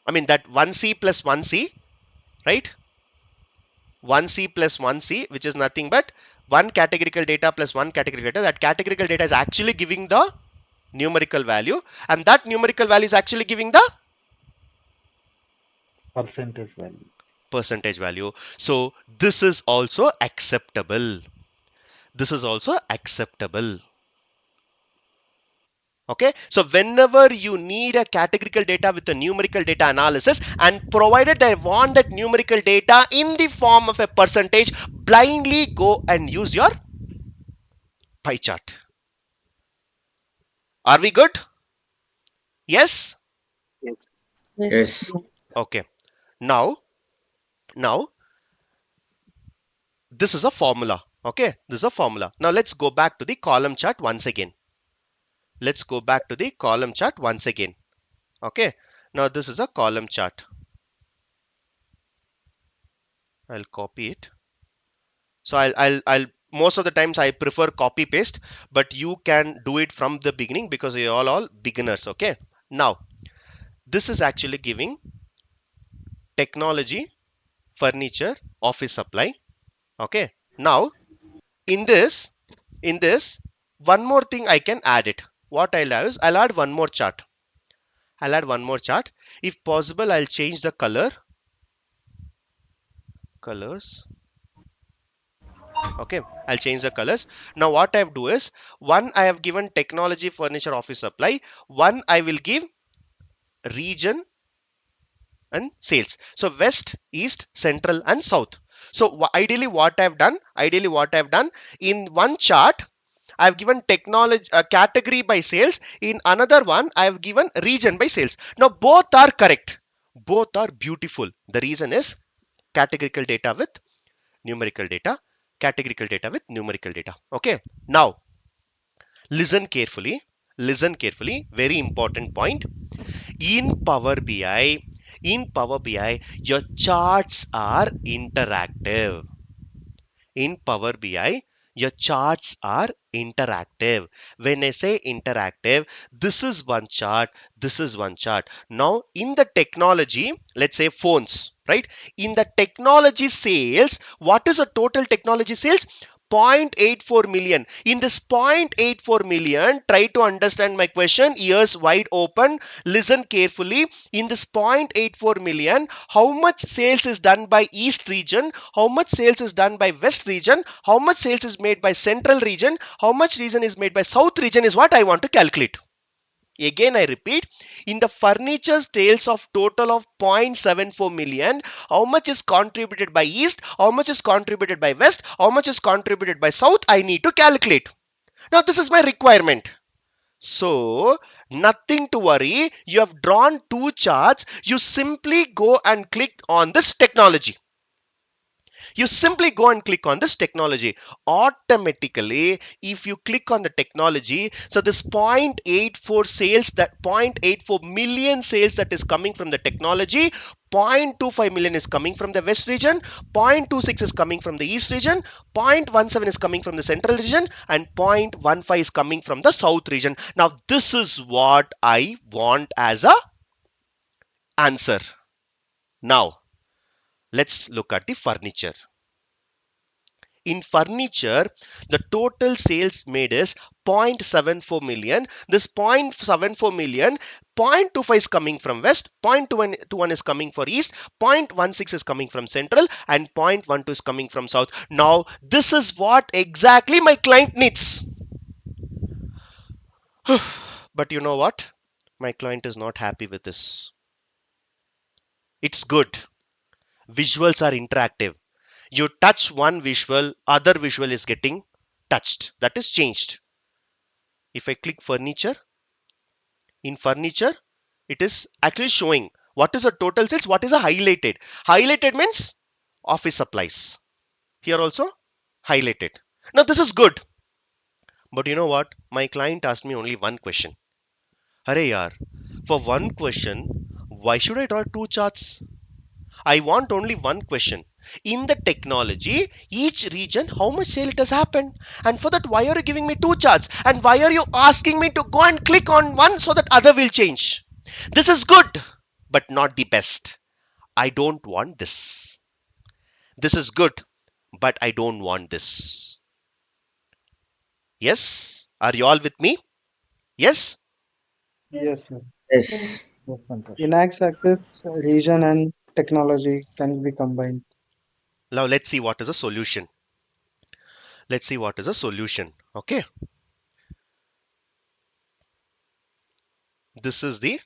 that 1c plus 1c, right? 1c plus 1c, which is nothing but one categorical data plus one categorical data. That categorical data is actually giving the numerical value, and that numerical value is actually giving the percentage value. So this is also acceptable. This is also acceptable. Okay, so whenever you need a categorical data with a numerical data analysis, and provided they want that numerical data in the form of a percentage, blindly go and use your pie chart. Are we good? Yes? Yes. Okay. Now this is a formula. Okay, this is a formula. Now let's go back to the column chart once again. Okay, now this is a column chart. I'll copy it. So I'll most of the times I prefer copy paste, but you can do it from the beginning because you're all beginners. Okay, now this is actually giving technology, furniture, office supply. Okay, now in this one more thing I can add it. What I'll have is I'll add one more chart. If possible, I'll change the colors. Okay, I'll change the colors. Now what I have do is, one I have given technology, furniture, office supply. One I will give region and sales. So west, east, central and south. So ideally what I've done in one chart, I've given technology category by sales. In another one, I have given region by sales. Now both are correct. Both are beautiful. The reason is categorical data with numerical data. Categorical data with numerical data. Okay. Now listen carefully. Very important point. In Power BI, your charts are interactive. In Power BI, your charts are interactive. When I say interactive, this is one chart, this is one chart. Now, in the technology, let's say phones, right? In the technology sales, what is the total technology sales? 0.84 million. In this 0.84 million, try to understand my question, ears wide open, listen carefully. In this 0.84 million, how much sales is done by east region, how much sales is done by west region, how much sales is made by central region, how much region is made by south region, is what I want to calculate. Again I repeat, in the furniture sales of total of 0.74 million, how much is contributed by east, how much is contributed by west, how much is contributed by south, I need to calculate. Now this is my requirement. So nothing to worry, you have drawn two charts, you simply go and click on this technology. You simply go and click on this technology. Automatically, if you click on the technology, so this 0.84 sales, that 0.84 million sales that is coming from the technology, 0.25 million is coming from the west region, 0.26 is coming from the east region, 0.17 is coming from the central region, and 0.15 is coming from the south region. Now this is what I want as a answer. Now let's look at the furniture. In furniture, the total sales made is 0.74 million. This 0.74 million, 0.25 is coming from west, 0.21 is coming for east, 0.16 is coming from central, and 0.12 is coming from south. Now this is what exactly my client needs. But you know what? My client is not happy with this. It's good. Visuals are interactive. You touch one visual, other visual is getting touched. That is changed. If I click furniture, in furniture, it is actually showing what is the total sales, what is a highlighted. Highlighted means office supplies. Here also highlighted. Now this is good. But you know what? My client asked me only one question. Arey yaar, for one question, why should I draw two charts? I want only one question. In the technology, each region, how much sale it has happened? And for that, why are you giving me two charts? And why are you asking me to go and click on one so that other will change? This is good, but not the best. I don't want this. This is good, but I don't want this. Yes? Are you all with me? Yes? Yes, sir. Yes. In x-axis, region and technology can be combined. Now let's see what is a solution. Let's see what is a solution. Okay. This is the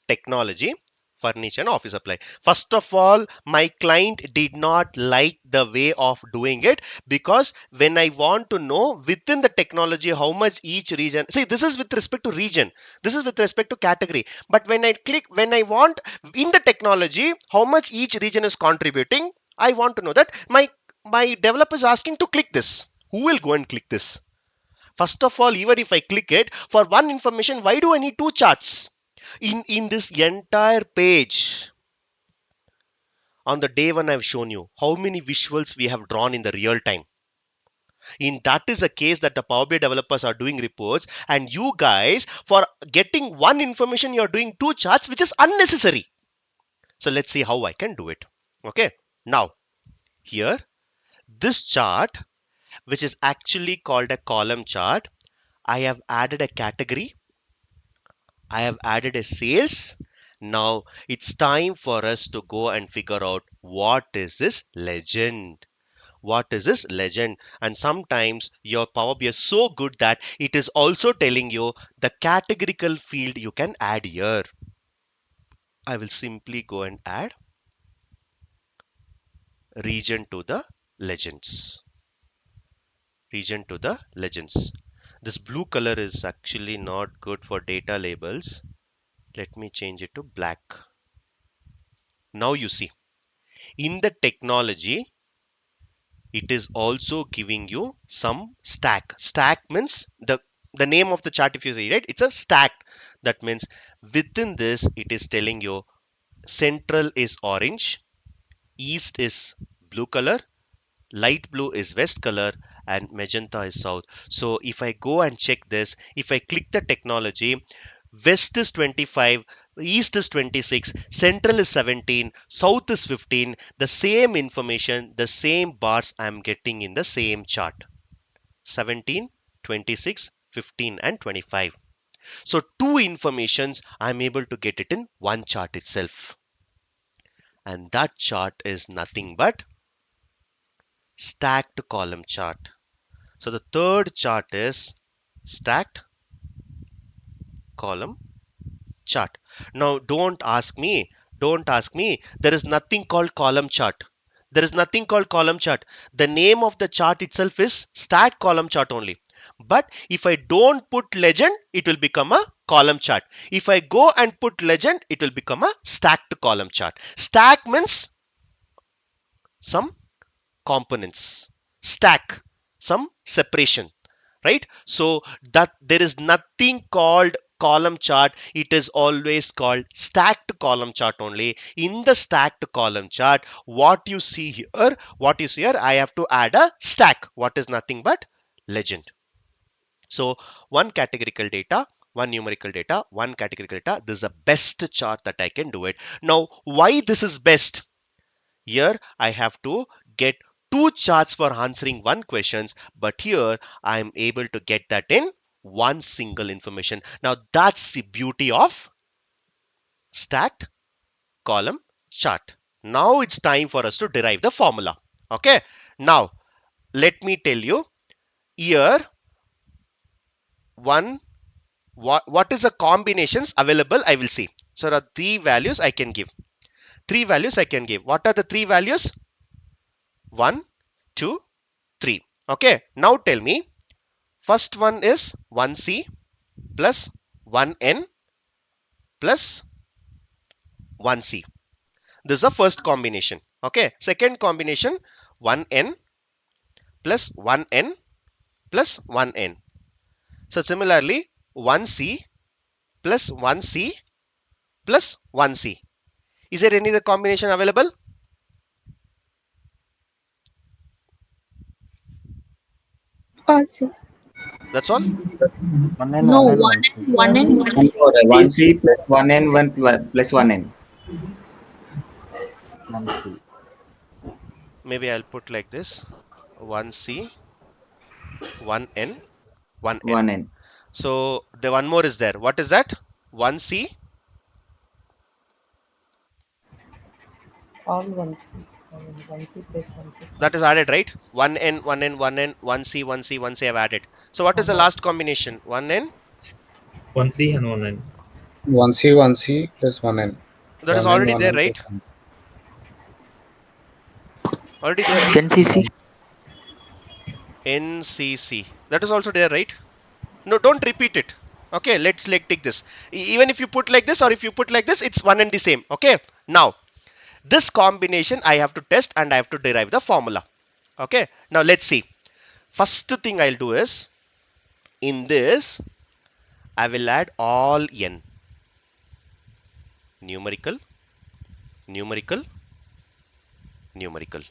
technology, furniture and office supply. First of all, my client did not like the way of doing it, because when I want to know within the technology how much each region, see, this is with respect to region, this is with respect to category, but when I want in the technology how much each region is contributing, I want to know that. My developer is asking to click this. Who will go and click this? First of all, even if I click it for one information, why do I need two charts? In this entire page, on the day one, I've shown you how many visuals we have drawn in the real time. In that is a case that the Power BI developers are doing reports, and you guys, for getting one information, you're doing two charts, which is unnecessary. So let's see how I can do it. Okay. Now, here, this chart, which is actually called a column chart, I have added a category. I have added a sales. Now it's time for us to go and figure out what is this legend. What is this legend? And sometimes your Power BI is so good that it is also telling you the categorical field you can add here. I will simply go and add region to the legends. Region to the legends. This blue color is actually not good for data labels. Let me change it to black. Now you see, in the technology, it is also giving you some stack. Stack means the name of the chart, if you see, right, it's a stack. That means within this, it is telling you central is orange, east is blue color, light blue is west color, and magenta is south. So if I go and check this, if I click the technology, west is 25, east is 26, central is 17, south is 15. The same information, the same bars I'm getting in the same chart. 17, 26, 15 and 25. So two informations, I'm able to get it in one chart itself. And that chart is nothing but stacked column chart. So the third chart is stacked column chart. Now don't ask me, there is nothing called column chart. There is nothing called column chart. The name of the chart itself is stacked column chart only. But if I don't put legend, it will become a column chart. If I go and put legend, it will become a stacked column chart. Stack means some components. Stack, some separation, right? So that there is nothing called column chart. It is always called stacked column chart only. In the stacked column chart, what you see here, I have to add a stack. What is nothing but legend. So one categorical data, one numerical data, one categorical data. This is the best chart that I can do it. Now, why this is best? Here I have to get two charts for answering one questions, but here I am able to get that in one single information. Now that's the beauty of stacked column chart. Now it's time for us to derive the formula. Okay, now let me tell you here what is the combinations available. I will see. So there are three values I can give. What are the three values? 1, 2, 3. Okay, now tell me, first one is 1c plus 1n plus 1c. This is the first combination. Okay, second combination 1n plus 1n plus 1n. So similarly 1c plus 1c plus 1c. Is there any other combination available? All C. That's all? No, one and one C. 1c plus 1n 1 plus 1n. Maybe I'll put like this: 1c, 1n, 1n. 1n. So the one more is there. What is that? 1c. All 1Cs. 1C plus 1C plus That is added, right? 1n, 1n, 1n, 1c, 1c, 1c I've added. So what is the last combination? 1n? 1C and 1N. 1C plus 1N. That is 1N already there, 1N right? plus 1. Already there, right? NCC. NCC. That is also there, right? No, don't repeat it. Okay, let's take this. Even if you put like this or if you put like this, it's one and the same. Okay. Now, this combination I have to test and I have to derive the formula. Okay. Now let's see. First thing I'll do is, in this, I will add all n. Numerical, numerical, numerical.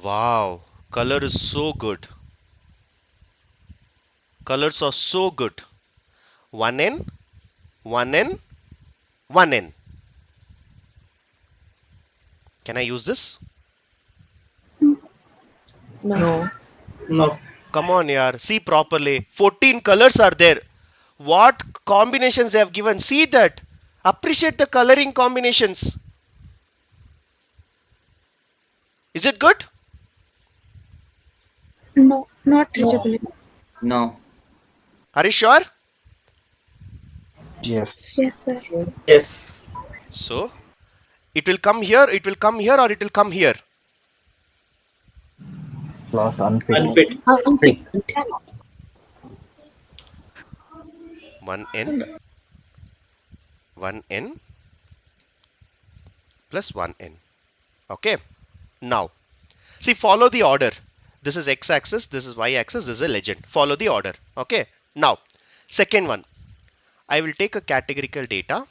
Wow, color is so good. Colors are so good. 1n, 1n, 1n. Can I use this? No. No. Come on, yaar. See properly. 14 colors are there. What combinations they have given? See that. Appreciate the coloring combinations. Is it good? No, not readability. No. Are you sure? Yes. Yes, sir. Yes. So, it will come here, or it will come here. Class unfit. Unfit. Unfit. 1n, 1n plus 1n. Okay. Now, see, follow the order. This is x-axis, this is y-axis, this is a legend. Follow the order. Okay. Now, second one. I will take a categorical data.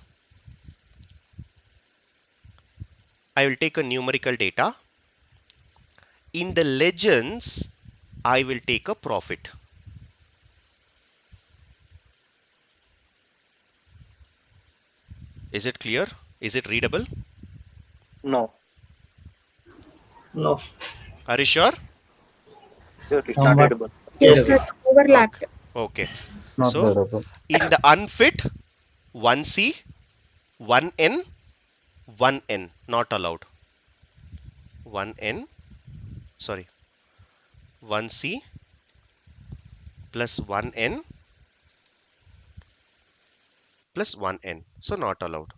I will take a numerical data. In the legends, I will take a profit. Is it clear? Is it readable? No. No. Are you sure? Sure, it's not Somewhat. readable. Yes, Yes. sir. Overlapped. Okay. Not So, readable. in the unfit, 1c, 1n, 1n, not allowed. 1n, sorry, 1c plus 1n plus 1n. So not allowed.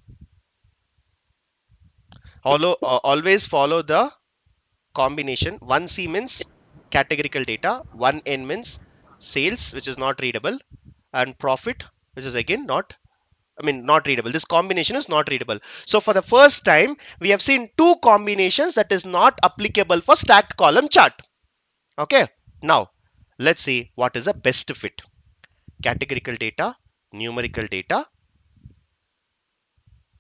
Always follow the combination. 1c means categorical data, 1n means sales, which is not readable, and profit, which is again not readable. This combination is not readable. So for the first time, we have seen two combinations that is not applicable for stacked column chart. Okay. Now, let's see what is the best fit. Categorical data, numerical data,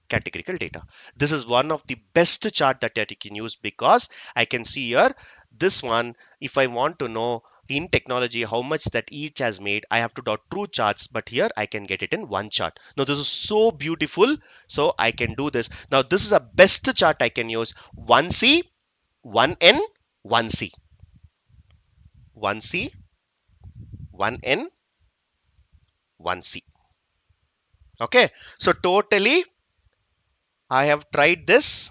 categorical data. This is one of the best chart that you can use, because I can see here this one. If I want to know in technology how much that each has made, I have to dot two charts, but here I can get it in one chart. Now this is so beautiful, so I can do this. Now this is a best chart I can use. 1c, 1n, 1c. 1C, 1N, 1C. Okay, so totally I have tried this.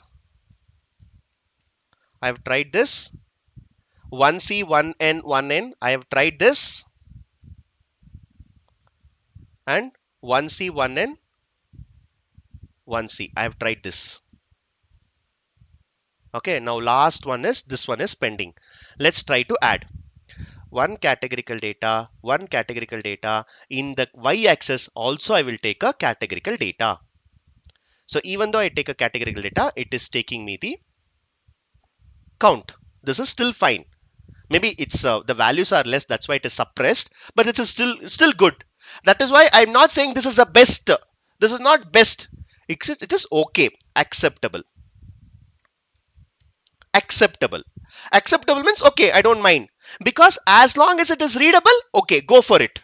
1C, 1N, 1N. I have tried this, and 1C, 1N, 1C. I have tried this. Okay, now last one is this one is pending. Let's try to add one categorical data in the y-axis. Also, I will take a categorical data. So even though I take a categorical data, it is taking me the count. This is still fine. Maybe it's the values are less, that's why it is suppressed, but it is still good. That is why I'm not saying this is the best. This is not best. It is okay, acceptable. Acceptable means okay, I don't mind, because as long as it is readable, okay, go for it.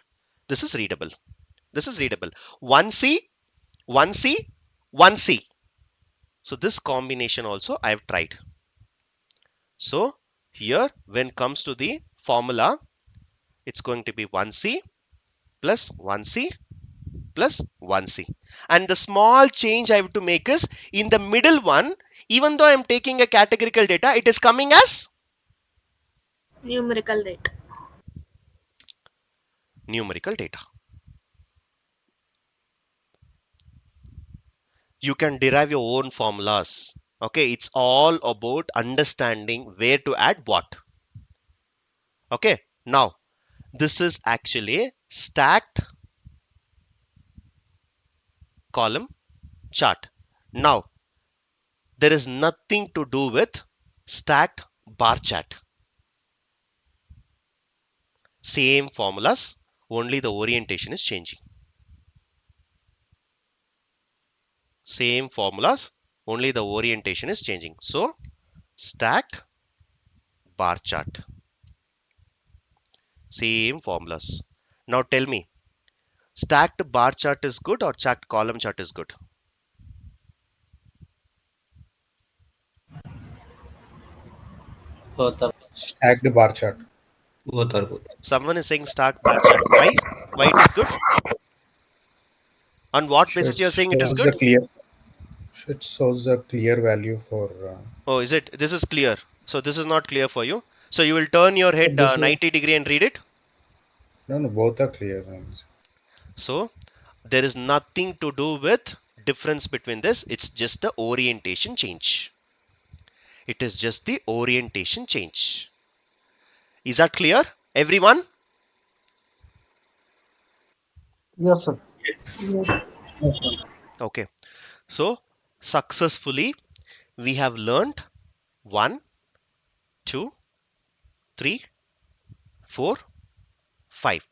This is readable. 1C, 1C, 1C. So this combination also I have tried. So here when comes to the formula, it's going to be 1C plus 1C plus 1C. And the small change I have to make is in the middle one, even though I am taking a categorical data, it is coming as numerical data. Numerical data. You can derive your own formulas. Okay, it's all about understanding where to add what. Okay, now this is actually stacked column chart. Now there is nothing to do with stacked bar chart. Same formulas, only the orientation is changing. Same formulas, only the orientation is changing. So stacked bar chart. Same formulas. Now tell me, stacked bar chart is good or stacked column chart is good? Both are Stacked bar chart. both are good. Someone is saying stacked bar chart. Why? Why it is good? On what So basis it you are saying it is shows the good? clear. So it shows the clear value for. Oh, is it? This is clear. So this is not clear for you. So you will turn your head This was 90-degree and read it. no, both are clear. So there is nothing to do with difference between this. It's just the orientation change. It is just the orientation change. Is that clear, everyone? Yes, sir. Yes. Okay. So successfully we have learned 1, 2, 3, 4, 5.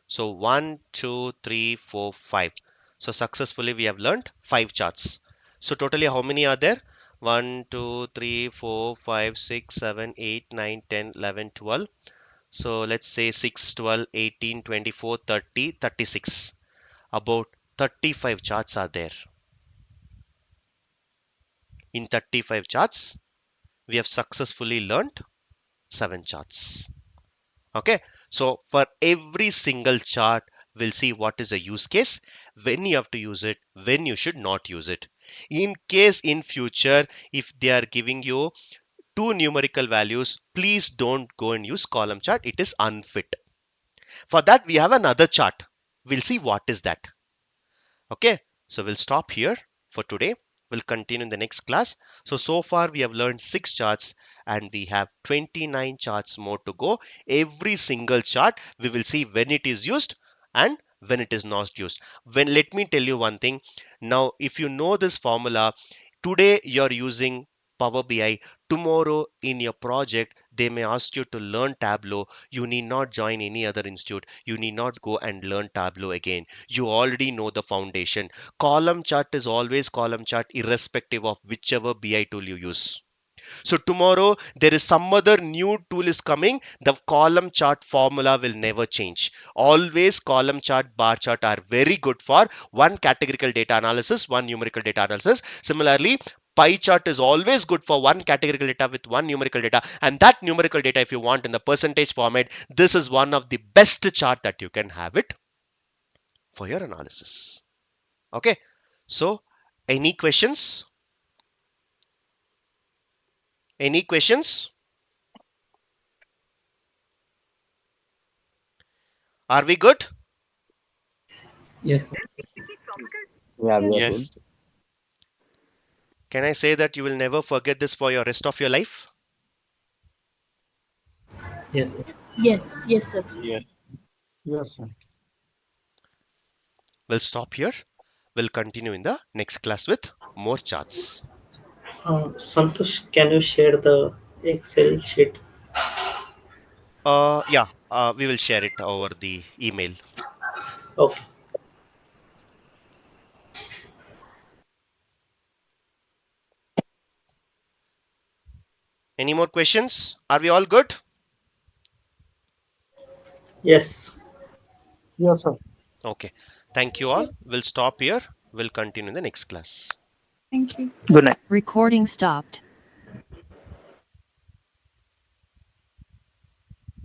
So 1, 2, 3, 4, 5. So successfully we have learned 5 charts. So totally how many are there? 1, 2, 3, 4, 5, 6, 7, 8, 9, 10, 11, 12. So let's say 6, 12, 18, 24, 30, 36. About 35 charts are there. In 35 charts, we have successfully learned 7 charts. Okay, so for every single chart, we'll see what is the use case, when you have to use it, when you should not use it. In case in future, if they are giving you two numerical values, please don't go and use column chart. It is unfit. For that, we have another chart. We'll see what is that. Okay, so we'll stop here for today. We'll continue in the next class. So far we have learned 6 charts and we have 29 charts more to go. Every single chart we will see when it is used and when it is not used. Let me tell you one thing. Now, if you know this formula, today you're using Power BI. Tomorrow in your project, they may ask you to learn Tableau. You need not join any other institute. You need not go and learn Tableau again. You already know the foundation. Column chart is always column chart irrespective of whichever BI tool you use. So tomorrow there is some other new tool is coming. The column chart formula will never change. Always column chart, bar chart are very good for one categorical data analysis, one numerical data analysis. Similarly, pie chart is always good for one categorical data with one numerical data, and that numerical data, if you want in the percentage format, this is one of the best chart that you can have it for your analysis. Okay, so any questions? Any questions? Are we good? Yes. Yeah, we are Yes. good. Can I say that you will never forget this for your rest of your life? Yes. Yes, yes, sir. Yes. Yes, sir. We'll stop here. We'll continue in the next class with more charts. Santosh, can you share the Excel sheet? Yeah, we will share it over the email. Okay. Any more questions? Are we all good? Yes. Yes, sir. Okay. Thank you all. We'll stop here. We'll continue in the next class. Thank you. Good night. Recording stopped.